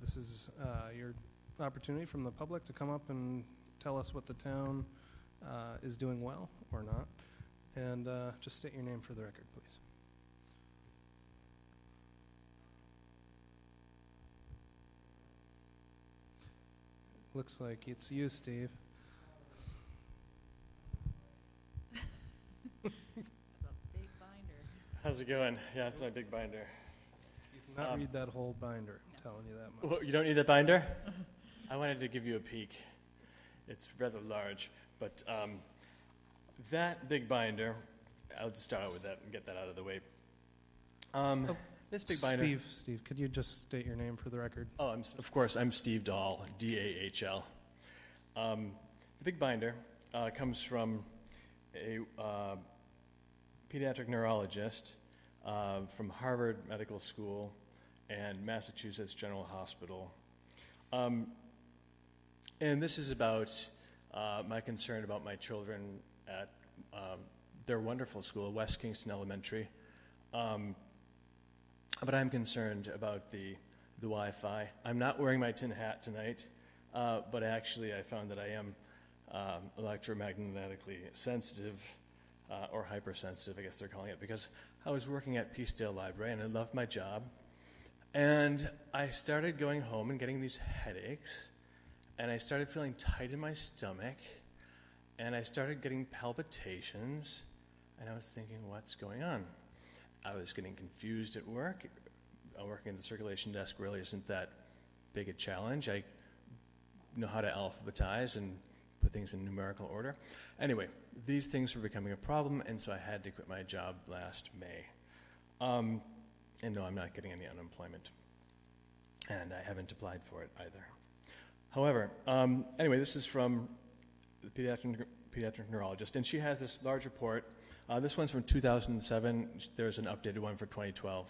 This is your opportunity from the public to come up and tell us what the town is doing well or not. And just state your name for the record, please. Looks like it's you, Steve. That's a big binder. How's it going? Yeah, it's my big binder. You cannot read that whole binder, I'm telling you that much. Well, you don't need that binder? I wanted to give you a peek. It's rather large, but that big binder, I'll just start out with that and get that out of the way. This big binder... Steve, could you just state your name for the record? Oh, of course, I'm Steve Dahl, D-A-H-L. The big binder comes from a pediatric neurologist from Harvard Medical School and Massachusetts General Hospital. And this is about my concern about my children at their wonderful school, West Kingston Elementary. But I'm concerned about the Wi-Fi. I'm not wearing my tin hat tonight, but actually I found that I am electromagnetically sensitive, or hypersensitive, I guess they're calling it, because I was working at Peacedale Library and I loved my job. And I started going home and getting these headaches, and I started feeling tight in my stomach, and I started getting palpitations, and I was thinking, what's going on? I was getting confused at work. Working at the circulation desk really isn't that big a challenge. I know how to alphabetize and put things in numerical order. Anyway, these things were becoming a problem, and so I had to quit my job last May. And no, I'm not getting any unemployment. And I haven't applied for it either. However, anyway, this is from the pediatric neurologist, and she has this large report. This one's from 2007. There's an updated one for 2012.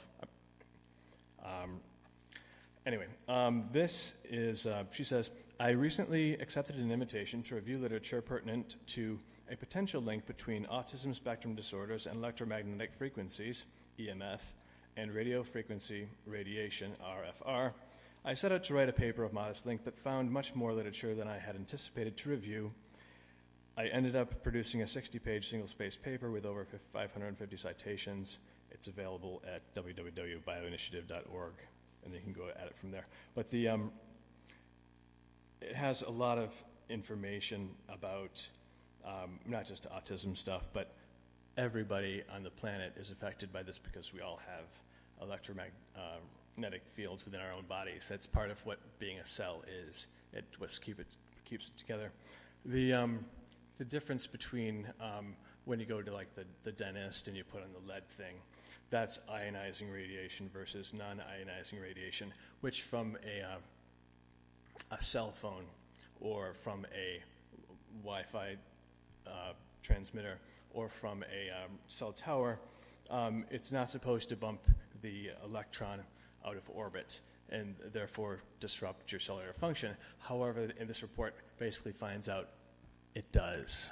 Anyway, this is, she says, I recently accepted an invitation to review literature pertinent to a potential link between autism spectrum disorders and electromagnetic frequencies, EMF, and radio frequency radiation, RFR. I set out to write a paper of modest length, but found much more literature than I had anticipated to review. I ended up producing a 60-page single-spaced paper with over 550 citations. It's available at www.bioinitiative.org, and you can go at it from there. But the it has a lot of information about not just autism stuff, but everybody on the planet is affected by this because we all have electromagnetic fields within our own bodies. That's part of what being a cell is. It keeps it together. The difference between when you go to like the dentist and you put on the lead thing, that's ionizing radiation versus non-ionizing radiation, which from a cell phone or from a Wi-Fi transmitter or from a cell tower, it's not supposed to bump the electron out of orbit and therefore disrupt your cellular function. However, in this report basically finds out it does,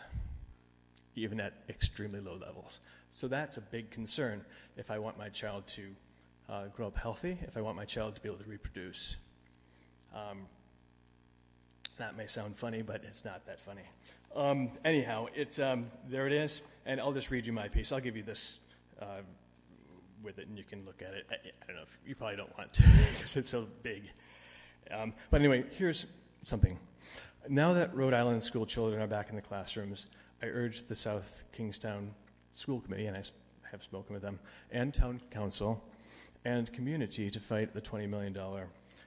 even at extremely low levels. So that's a big concern if I want my child to grow up healthy, if I want my child to be able to reproduce. That may sound funny, but it's not that funny. Anyhow, there it is, and I'll just read you my piece. I'll give you this with it, and you can look at it. I don't know if you probably don't want to because it's so big. But anyway, here's something. Now that Rhode Island school children are back in the classrooms, I urge the South Kingstown School Committee, and I have spoken with them, and Town Council, and community to fight the $20 million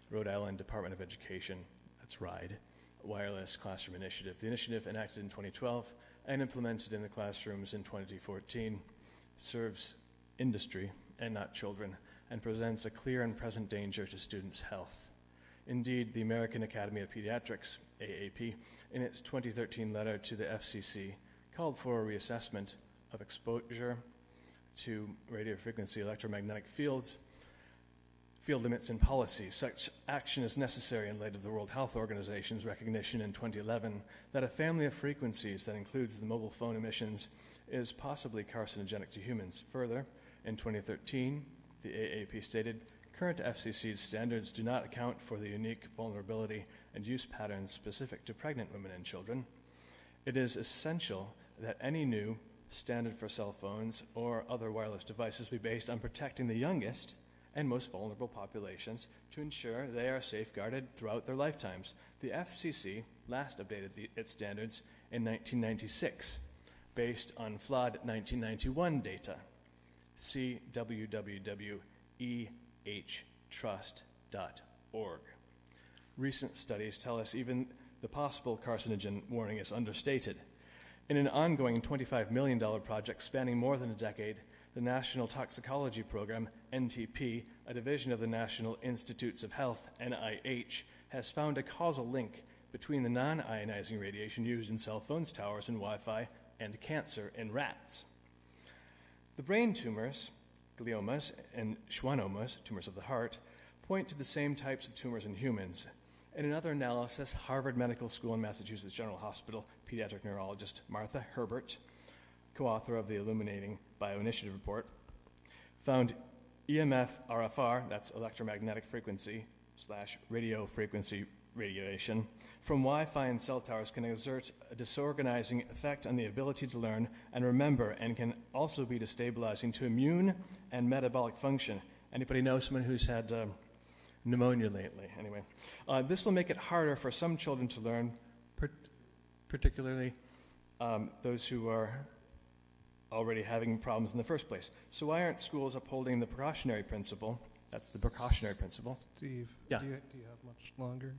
Rhode Island Department of Education, that's RIDE, Wireless Classroom Initiative. The initiative, enacted in 2012 and implemented in the classrooms in 2014, serves industry and not children, and presents a clear and present danger to students' health. Indeed, the American Academy of Pediatrics, AAP, in its 2013 letter to the FCC, called for a reassessment of exposure to radio frequency electromagnetic field limits and policies. Such action is necessary in light of the World Health Organization's recognition in 2011 that a family of frequencies that includes the mobile phone emissions is possibly carcinogenic to humans. Further, in 2013, the AAP stated, current FCC standards do not account for the unique vulnerability and use patterns specific to pregnant women and children. It is essential that any new standard for cell phones or other wireless devices be based on protecting the youngest and most vulnerable populations to ensure they are safeguarded throughout their lifetimes. The FCC last updated its standards in 1996 based on flawed 1991 data. See www.ehtrust.org. Recent studies tell us even the possible carcinogen warning is understated. In an ongoing $25 million project spanning more than a decade, the National Toxicology Program, NTP, a division of the National Institutes of Health, NIH, has found a causal link between the non-ionizing radiation used in cell phones, towers, and Wi-Fi and cancer in rats. The brain tumors, gliomas, and schwannomas, tumors of the heart, point to the same types of tumors in humans. In another analysis, Harvard Medical School and Massachusetts General Hospital pediatric neurologist Martha Herbert, co-author of the Illuminating Bioinitiative report, found EMF RFR, that's electromagnetic frequency / radio frequency radiation, from Wi-Fi and cell towers can exert a disorganizing effect on the ability to learn and remember, and can also be destabilizing to immune and metabolic function. Anybody know someone who's had pneumonia lately? Anyway, this will make it harder for some children to learn, particularly those who are already having problems in the first place. So why aren't schools upholding the precautionary principle? That's the precautionary principle. Steve, Yeah. do you have much longer?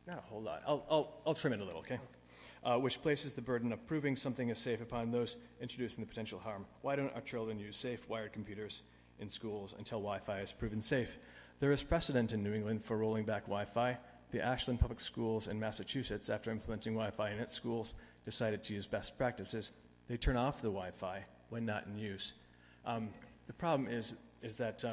Not a whole lot. I'll trim it a little, okay? which places the burden of proving something is safe upon those introducing the potential harm. Why don't our children use safe wired computers in schools until Wi-Fi is proven safe? There is precedent in New England for rolling back Wi-Fi. The Ashland Public Schools in Massachusetts, after implementing Wi-Fi in its schools, decided to use best practices. They turn off the Wi-Fi when not in use. The problem is that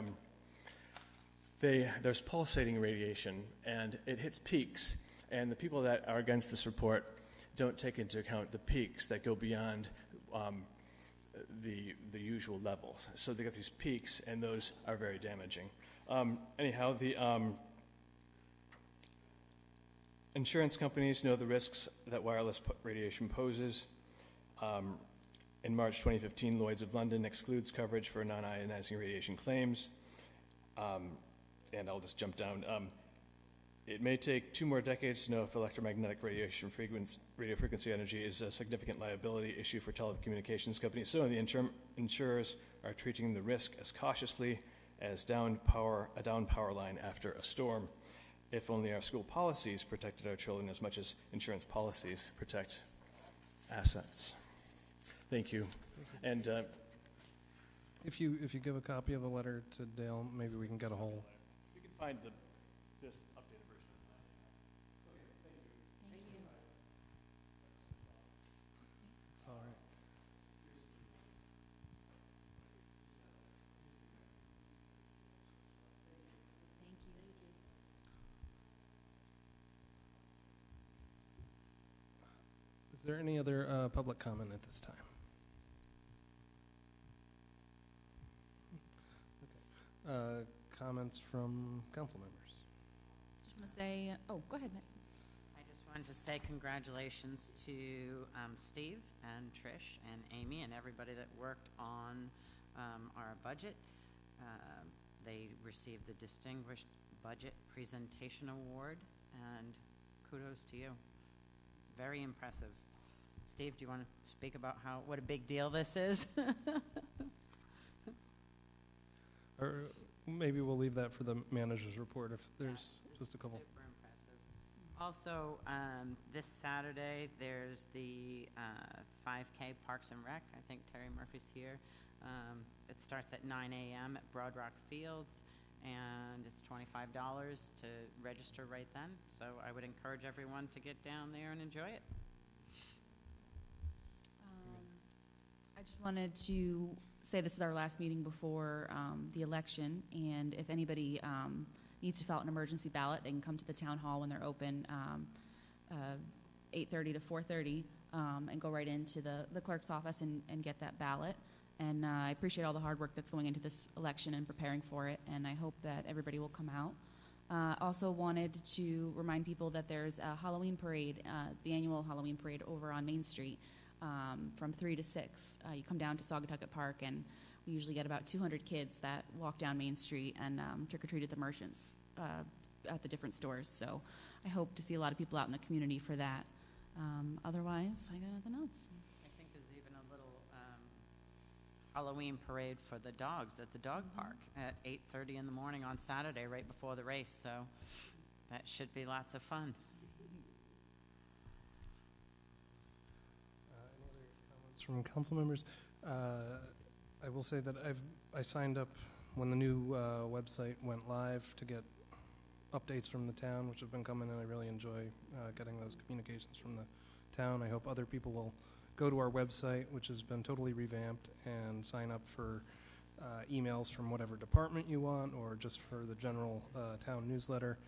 there's pulsating radiation, and it hits peaks, and the people that are against this report don't take into account the peaks that go beyond the usual levels. So they get these peaks, and those are very damaging. Anyhow, the insurance companies know the risks that wireless radiation poses. In March 2015, Lloyd's of London excludes coverage for non-ionizing radiation claims. And I'll just jump down. It may take 2 more decades to know if electromagnetic radio frequency energy is a significant liability issue for telecommunications companies. So the insurers are treating the risk as cautiously as a down power line after a storm. If only our school policies protected our children as much as insurance policies protect assets. Thank you. And if you give a copy of the letter to Dale, maybe we can get a whole. You can find this updated version. Thank you. It's all right. Is there any other public comment at this time? Okay. Comments from council members? Just want to say, oh, go ahead, Matt. I just wanted to say congratulations to Steve and Trish and Amy and everybody that worked on our budget. They received the Distinguished Budget Presentation Award, and kudos to you. Very impressive. Steve, do you want to speak about what a big deal this is? Or maybe we'll leave that for the manager's report if there's just a couple. Super impressive. Also, this Saturday, there's the 5K Parks and Rec. I think Terry Murphy's here. It starts at 9 a.m. at Broad Rock Fields, and it's $25 to register right then. So I would encourage everyone to get down there and enjoy it. I just wanted to say this is our last meeting before the election, and if anybody needs to fill out an emergency ballot, they can come to the town hall when they're open, 8:30 to 4:30, and go right into the clerk's office and get that ballot. And I appreciate all the hard work that's going into this election and preparing for it, and I hope that everybody will come out. Also wanted to remind people that there's a Halloween parade, the annual Halloween parade over on Main Street, from 3 to 6. You come down to Saugatucket Park, and we usually get about 200 kids that walk down Main Street and trick-or-treat at the merchants at the different stores. So I hope to see a lot of people out in the community for that. Otherwise, I got nothing else. I think there's even a little Halloween parade for the dogs at the dog park at 8:30 in the morning on Saturday, right before the race. So that should be lots of fun. Any other comments from council members? I will say that I signed up when the new website went live to get updates from the town, which have been coming, and I really enjoy getting those communications from the town. I hope other people will go to our website, which has been totally revamped, and sign up for emails from whatever department you want, or just for the general town newsletter.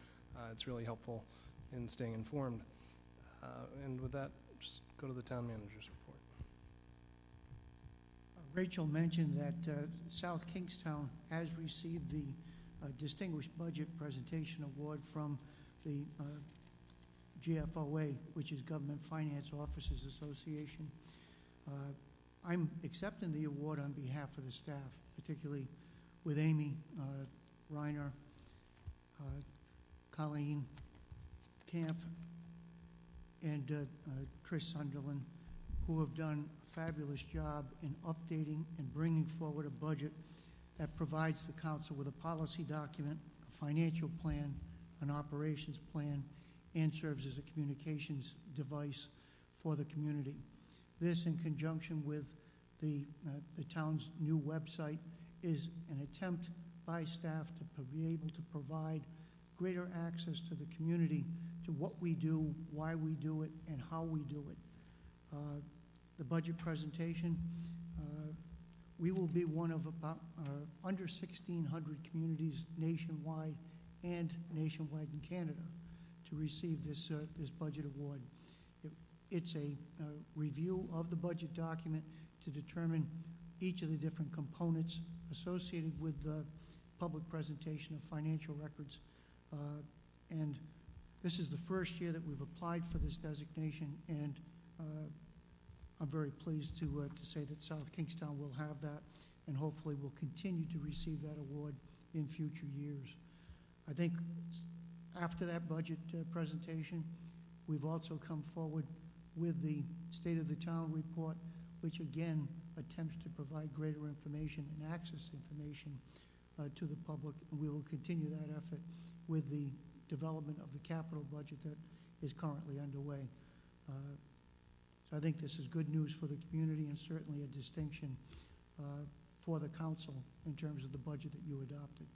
It's really helpful in staying informed. And with that, just go to the town manager's report. Rachel mentioned that South Kingstown has received the Distinguished Budget Presentation Award from the GFOA, which is Government Finance Officers Association. I'm accepting the award on behalf of the staff, particularly with Amy, Reiner, Colleen Camp, and Trish Sunderland, who have done a fabulous job in updating and bringing forward a budget that provides the council with a policy document, a financial plan, an operations plan, and serves as a communications device for the community. This, in conjunction with the town's new website, is an attempt by staff to be able to provide greater access to the community to what we do, why we do it, and how we do it. The budget presentation, we will be one of about under 1,600 communities nationwide and nationwide in Canada to receive this budget award. It's a review of the budget document to determine each of the different components associated with the public presentation of financial records. And this is the first year that we've applied for this designation, and I'm very pleased to say that South Kingstown will have that, and hopefully will continue to receive that award in future years. I think after that budget presentation, we've also come forward with the State of the Town report, which again attempts to provide greater information and access information to the public, and we will continue that effort with the development of the capital budget that is currently underway. So I think this is good news for the community and certainly a distinction for the council in terms of the budget that you adopted.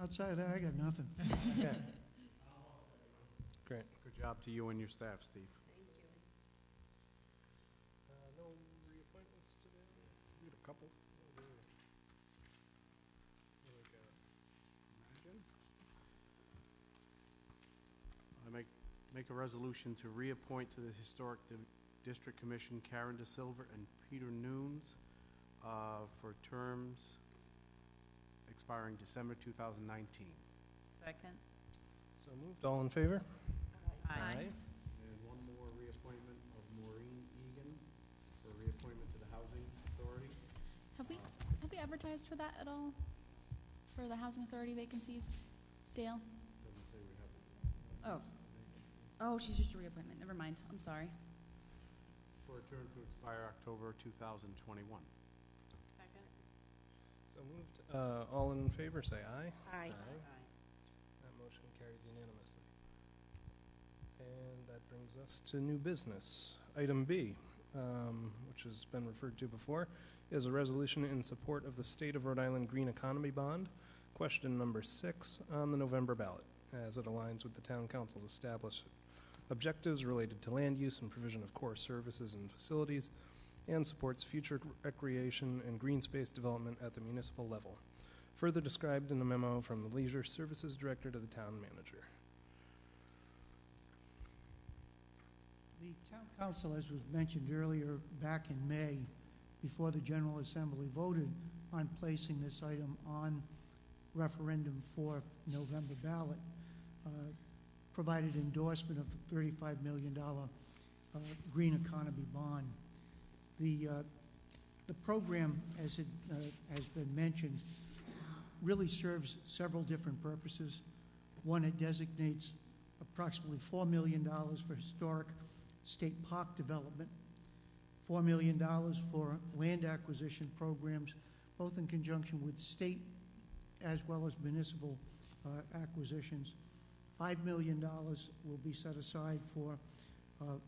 Outside of that, I got nothing. Okay. Great. Good job to you and your staff, Steve. No reappointments today? We had a couple. I make a resolution to reappoint to the Historic District Commission Karen De Silva and Peter Nunes for terms expiring December 2019. Second. So moved. All in favor? Aye. And one more reappointment of Maureen Egan for reappointment to the Housing Authority. Have we advertised for that at all? For the Housing Authority vacancies? Dale? Doesn't say we have. Oh, she's just a reappointment. Never mind. I'm sorry. For a term to expire October 2021. Second. So moved. All in favor, say aye. Aye. That motion carries unanimously. And that brings us to new business. Item B, which has been referred to before, is a resolution in support of the State of Rhode Island Green Economy Bond, question number 6 on the November ballot, as it aligns with the Town Council's established objectives related to land use and provision of core services and facilities, and supports future recreation and green space development at the municipal level, further described in the memo from the Leisure Services Director to the Town Manager. The Town Council, as was mentioned earlier, back in May, before the General Assembly voted on placing this item on referendum for November ballot, provided endorsement of the $35 million green economy bond. The program, as it has been mentioned, really serves several different purposes. One, it designates approximately $4 million for historic state park development, $4 million for land acquisition programs, both in conjunction with state as well as municipal acquisitions. $5 million will be set aside for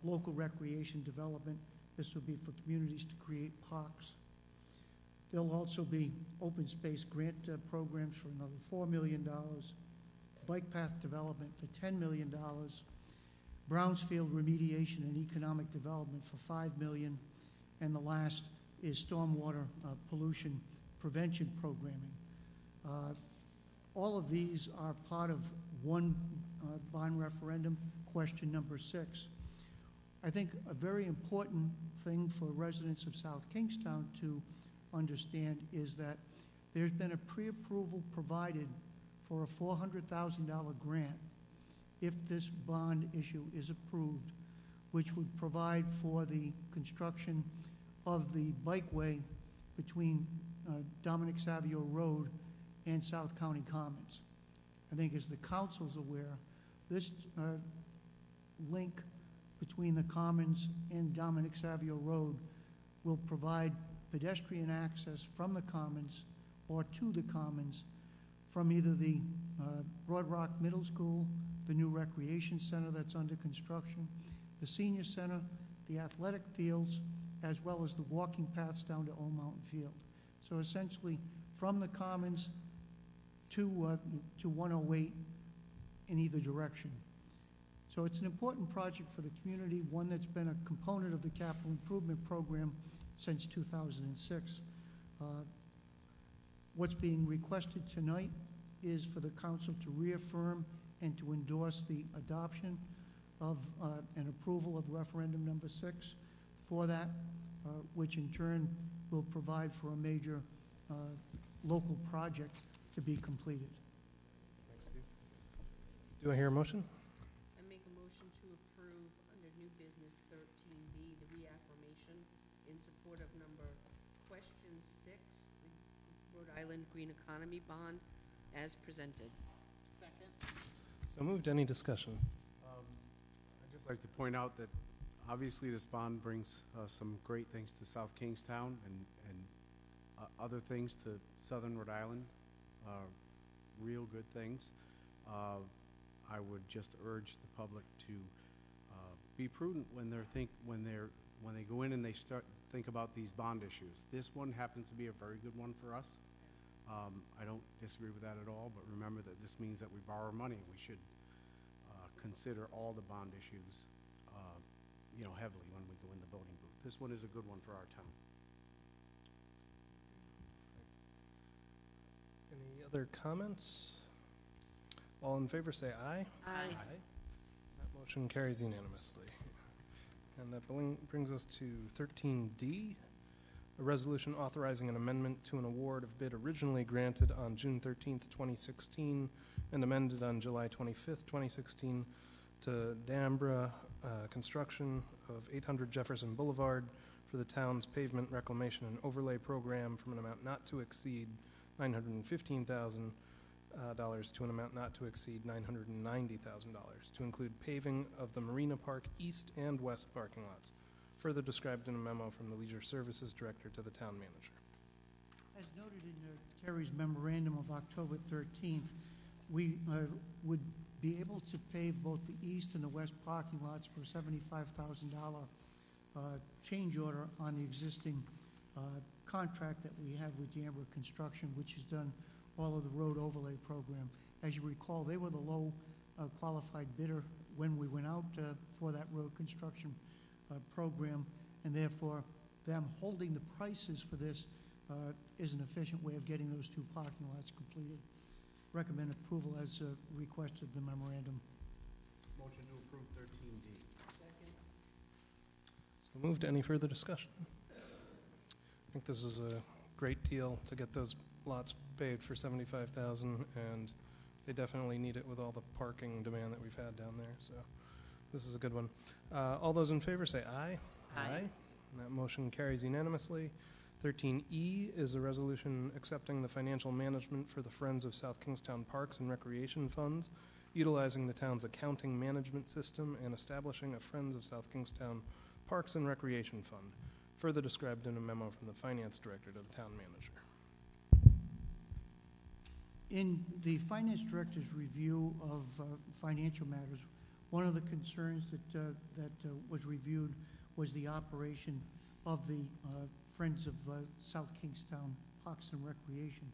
local recreation development. This will be for communities to create parks. There'll also be open space grant programs for another $4 million, bike path development for $10 million, Brownsfield remediation and economic development for $5 million, and the last is stormwater pollution prevention programming. All of these are part of one bond referendum, question number 6. I think a very important thing for residents of South Kingstown to understand is that there's been a pre-approval provided for a $400,000 grant if this bond issue is approved, which would provide for the construction of the bikeway between Dominic Savio Road and South County Commons. I think as the council's aware, this link between the Commons and Dominic Savio Road will provide pedestrian access from the Commons or to the Commons from either the Broad Rock Middle School, the new recreation center that's under construction, the senior center, the athletic fields, as well as the walking paths down to Old Mountain Field. So essentially, from the Commons to 108 in either direction. So it's an important project for the community, one that's been a component of the capital improvement program since 2006. What's being requested tonight is for the council to reaffirm and to endorse the adoption of an approval of referendum number 6 for that, which in turn will provide for a major local project to be completed. Thanks, Steve. Do I hear a motion? I make a motion to approve under new business 13B, the reaffirmation in support of number question 6, the Rhode Island Green Economy Bond, as presented. Second. So moved. Any discussion? I'd just like to point out that obviously this bond brings some great things to South Kingstown and other things to Southern Rhode Island, real good things. I would just urge the public to be prudent when they go in and they think about these bond issues. This one happens to be a very good one for us. I don't disagree with that at all, but remember that this means that we borrow money. We should consider all the bond issues, heavily when we go in the voting booth. This one is a good one for our town. Any other comments? All in favor say aye. Aye. That motion carries unanimously. And that brings us to 13D, a resolution authorizing an amendment to an award of bid originally granted on June 13th, 2016, and amended on July 25th, 2016, to Dambra Construction of 800 Jefferson Boulevard for the town's pavement reclamation and overlay program from an amount not to exceed $915,000 to an amount not to exceed $990,000 to include paving of the Marina Park East and West parking lots, further described in a memo from the Leisure Services Director to the town manager. As noted in Terry's memorandum of October 13th, we would be able to pave both the east and the west parking lots for a $75,000 change order on the existing contract that we have with Dambra Construction, which has done all of the road overlay program. As you recall, they were the low qualified bidder when we went out for that road construction program, and therefore them holding the prices for this is an efficient way of getting those two parking lots completed. Recommend approval as requested in the memorandum. Motion to approve 13D. Second. So moved. Any further discussion? I think this is a great deal to get those lots paved for $75,000, and they definitely need it with all the parking demand that we've had down there. So this is a good one. All those in favor say aye. Aye. And that motion carries unanimously. 13E is a resolution accepting the financial management for the Friends of South Kingstown Parks and Recreation Funds, utilizing the town's accounting management system and establishing a Friends of South Kingstown Parks and Recreation Fund, further described in a memo from the Finance Director to the town manager. In the Finance Director's review of financial matters, one of the concerns that was reviewed was the operation of the Friends of South Kingstown Parks and Recreation.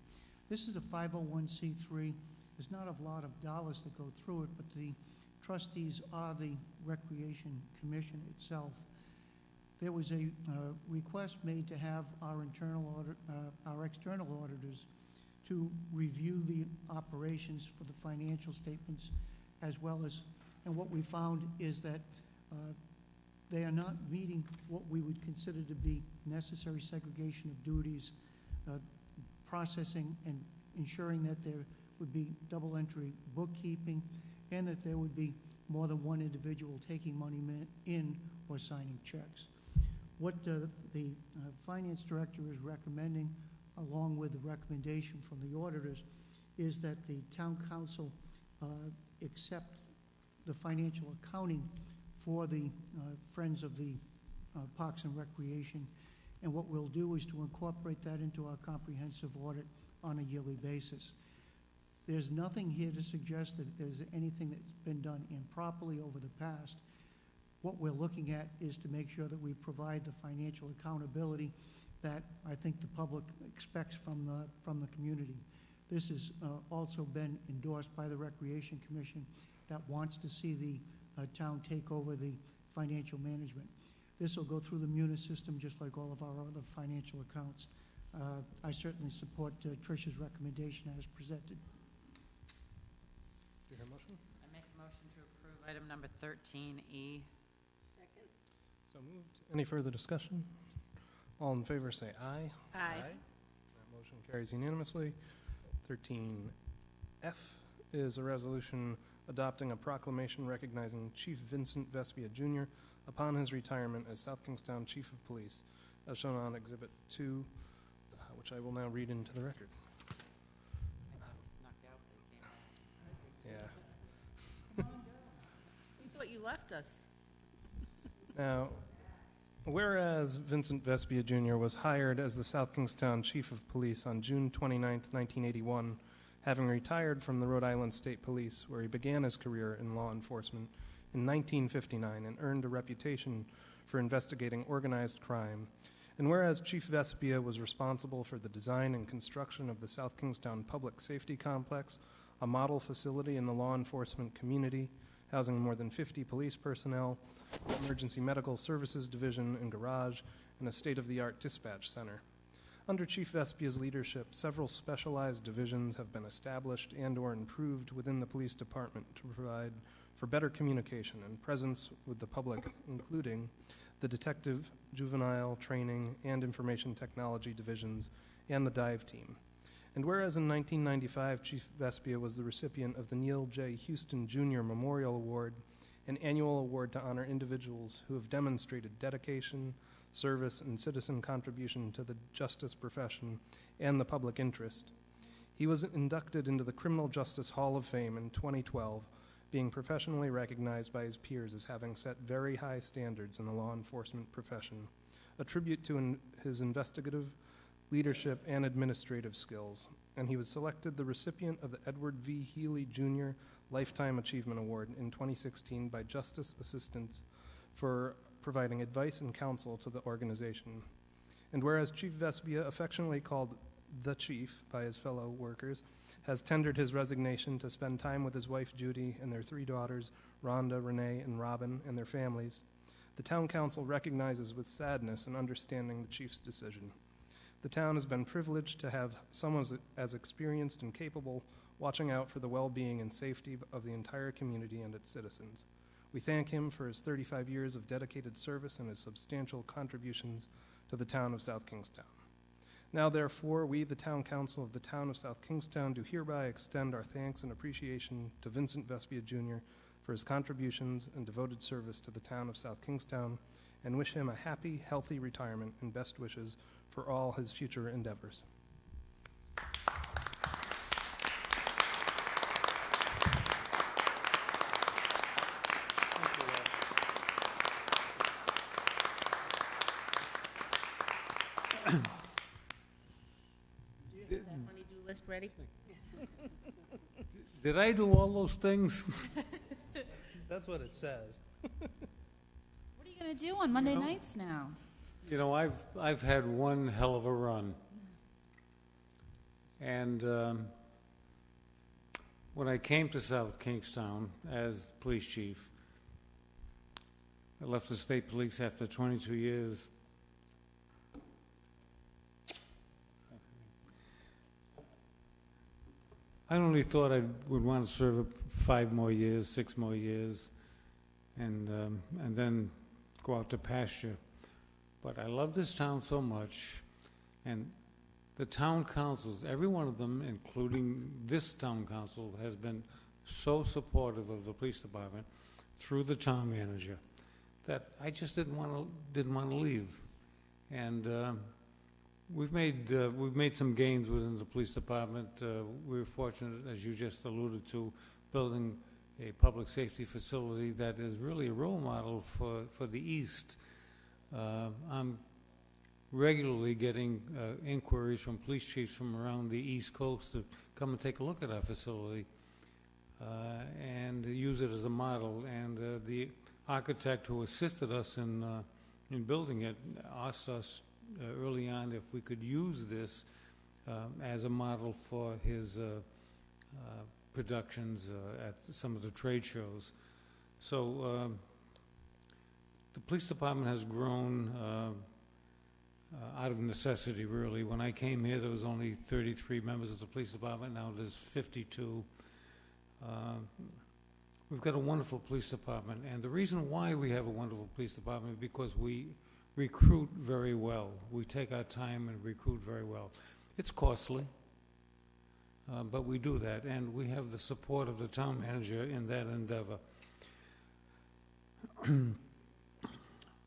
This is a 501c3. There's not a lot of dollars that go through it, but the trustees are the Recreation Commission itself. There was a request made to have our external auditors to review the operations for the financial statements, as well as, and what we found is that they are not meeting what we would consider to be necessary segregation of duties, processing and ensuring that there would be double entry bookkeeping, and that there would be more than one individual taking money in or signing checks. What the Finance Director is recommending, along with the recommendation from the auditors, is that the Town Council accept the financial accounting for the Friends of the Parks and Recreation. And what we'll do is to incorporate that into our comprehensive audit on a yearly basis. There's nothing here to suggest that there's anything that's been done improperly over the past. What we're looking at is to make sure that we provide the financial accountability that I think the public expects from the community. This has also been endorsed by the Recreation Commission that wants to see the town take over the financial management. This will go through the Munis system just like all of our other financial accounts. I certainly support Trish's recommendation as presented. Do you hear a motion? I make a motion to approve item number 13E. Second? So moved. Any further discussion? All in favor say aye. Aye. That motion carries unanimously. 13F is a resolution adopting a proclamation recognizing Chief Vincent Vespia Jr. upon his retirement as South Kingstown Chief of Police, as shown on Exhibit 2, which I will now read into the record. Yeah. We thought you left us. Now, whereas Vincent Vespia Jr. was hired as the South Kingstown Chief of Police on June 29, 1981, having retired from the Rhode Island State Police, where he began his career in law enforcement in 1959 and earned a reputation for investigating organized crime. And whereas Chief Vespia was responsible for the design and construction of the South Kingstown Public Safety Complex, a model facility in the law enforcement community, housing more than 50 police personnel, an emergency medical services division and garage, and a state-of-the-art dispatch center. Under Chief Vespia's leadership, several specialized divisions have been established and or improved within the police department to provide for better communication and presence with the public, including the detective, juvenile, training, and information technology divisions, and the dive team. And whereas in 1995, Chief Vespia was the recipient of the Neil J. Houston Jr. Memorial Award, an annual award to honor individuals who have demonstrated dedication, service, and citizen contribution to the justice profession and the public interest. He was inducted into the Criminal Justice Hall of Fame in 2012, being professionally recognized by his peers as having set very high standards in the law enforcement profession, a tribute to his investigative, leadership, and administrative skills. And he was selected the recipient of the Edward V. Healy Jr. Lifetime Achievement Award in 2016 by Justice Assistants for providing advice and counsel to the organization. And whereas Chief Vespia, affectionately called the Chief by his fellow workers, has tendered his resignation to spend time with his wife Judy and their 3 daughters, Rhonda, Renee, and Robin, and their families, the Town Council recognizes with sadness and understanding the Chief's decision. The town has been privileged to have someone as experienced and capable watching out for the well-being and safety of the entire community and its citizens. We thank him for his 35 years of dedicated service and his substantial contributions to the town of South Kingstown. Now, therefore, we, the Town Council of the town of South Kingstown, do hereby extend our thanks and appreciation to Vincent Vespia Jr. for his contributions and devoted service to the town of South Kingstown, and wish him a happy, healthy retirement and best wishes for all his future endeavors. Do you have that honey-do list ready? Did I do all those things? That's what it says. What are you going to do on Monday nights now? You know, I've had one hell of a run. And when I came to South Kingstown as police chief, I left the state police after 22 years. I only thought I would want to serve 5 more years, 6 more years, and then go out to pasture. But I love this town so much, and the town councils, every one of them, including this town council, has been so supportive of the police department through the town manager that I just didn't want to leave. And we've made some gains within the police department. We were fortunate, as you just alluded to, building a public safety facility that is really a role model for the East. I'm regularly getting inquiries from police chiefs from around the East Coast to come and take a look at our facility and use it as a model. And the architect who assisted us in building it asked us early on if we could use this as a model for his productions at some of the trade shows. So the police department has grown out of necessity, really. When I came here, there was only 33 members of the police department. Now there's 52. We've got a wonderful police department, and the reason why we have a wonderful police department is because we recruit very well. We take our time and recruit very well. It's costly, but we do that, and we have the support of the town manager in that endeavor.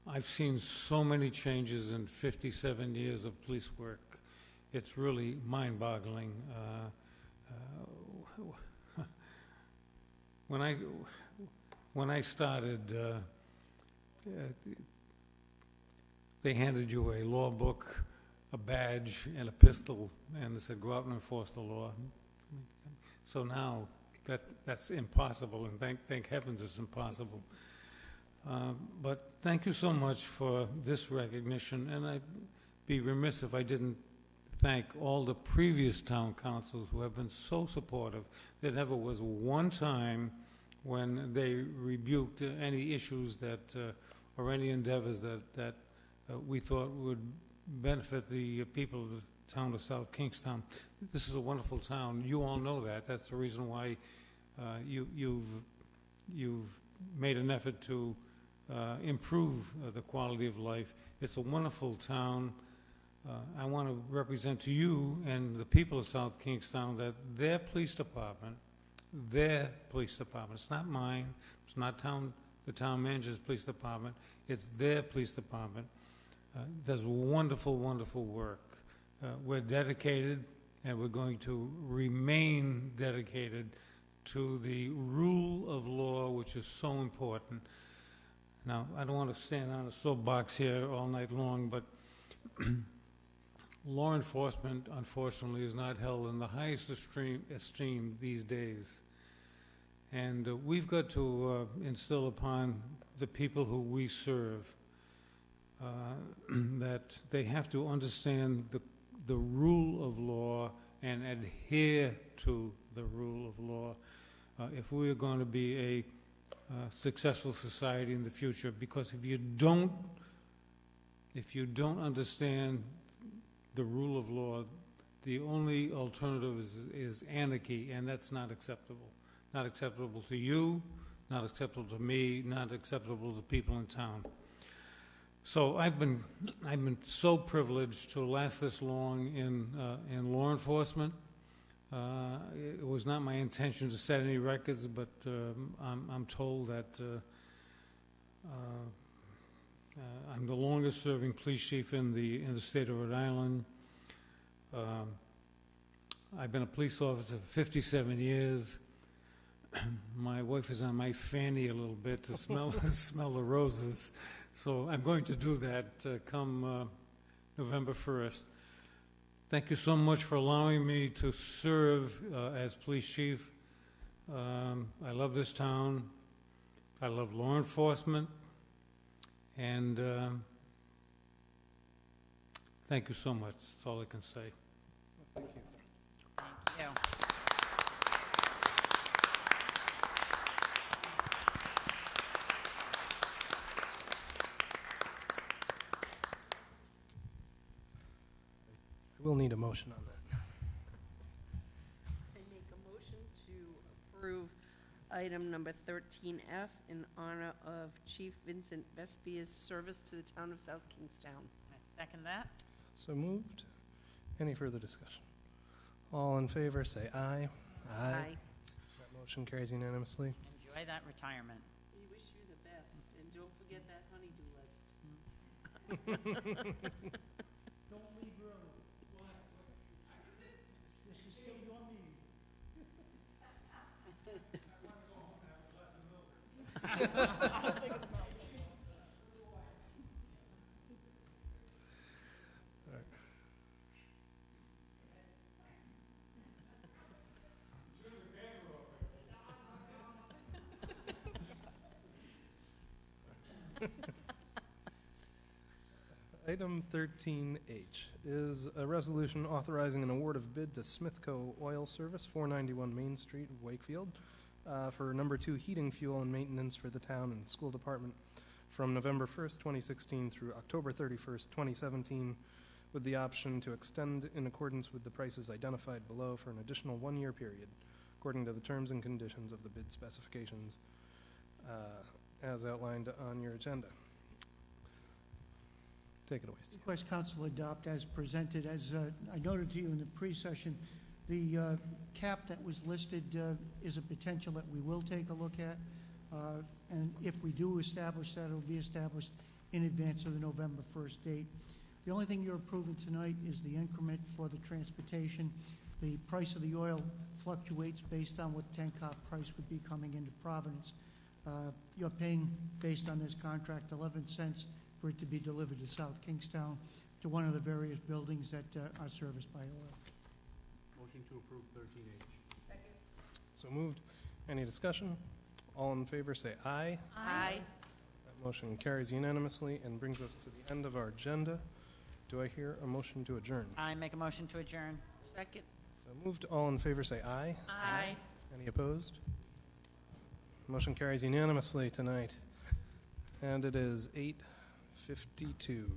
I've seen so many changes in 57 years of police work. It's really mind-boggling. When I started, they handed you a law book, a badge, and a pistol, and they said, go out and enforce the law. So now that's impossible, and thank heavens it's impossible. But thank you so much for this recognition, and I'd be remiss if I didn't thank all the previous town councils who have been so supportive. There never was one time when they rebuked any issues that, or any endeavors that we thought would benefit the people of the town of South Kingstown. This is a wonderful town. You all know that. That's the reason why you've made an effort to improve the quality of life. It's a wonderful town. I want to represent to you and the people of South Kingstown that their police department, it's not mine, it's not the town manager's police department, it's their police department, does wonderful, wonderful work. We're dedicated, and we're going to remain dedicated to the rule of law, which is so important. Now, I don't want to stand on a soapbox here all night long, but law enforcement, unfortunately, is not held in the highest esteem these days. And we've got to instill upon the people who we serve that they have to understand the rule of law and adhere to the rule of law if we are going to be a successful society in the future. Because if you don't understand the rule of law, the only alternative is anarchy, and that's not acceptable. Not acceptable to you, not acceptable to me, not acceptable to people in town. So I've been so privileged to last this long in law enforcement. It was not my intention to set any records, but I'm told that I'm the longest serving police chief in the state of Rhode Island. I've been a police officer for 57 years. My wife is on my fanny a little bit to smell the roses. So I'm going to do that come November 1st. Thank you so much for allowing me to serve as police chief. I love this town. I love law enforcement. And thank you so much. That's all I can say. Thank you. Thank you. We'll need a motion on that. I make a motion to approve item number 13F in honor of Chief Vincent Vespia's service to the town of South Kingstown. I second that. So moved. Any further discussion? All in favor, say aye. Aye. That motion carries unanimously. Enjoy that retirement. We wish you the best, and don't forget that honey-do list. Don't leave early. This is still your meeting. Item 13H is a resolution authorizing an award of bid to Smithco Oil Service, 491 Main Street, Wakefield, for number 2 heating fuel and maintenance for the town and school department from November 1st, 2016 through October 31st, 2017, with the option to extend in accordance with the prices identified below for an additional 1-year period, according to the terms and conditions of the bid specifications as outlined on your agenda. Take it away, Steve. Request council adopt as presented. As I noted to you in the pre-session, the cap that was listed is a potential that we will take a look at. And if we do establish that, it will be established in advance of the November 1st date. The only thing you're approving tonight is the increment for the transportation. The price of the oil fluctuates based on what tank car price would be coming into Providence. You're paying, based on this contract, 11 cents for it to be delivered to South Kingstown, to one of the various buildings that are serviced by oil. Motion to approve 13H. Second. So moved. Any discussion? All in favor say aye. Aye. That motion carries unanimously and brings us to the end of our agenda. Do I hear a motion to adjourn? I make a motion to adjourn. Second. So moved. All in favor say aye. Aye. Any opposed? Motion carries unanimously tonight. And it is 8:52.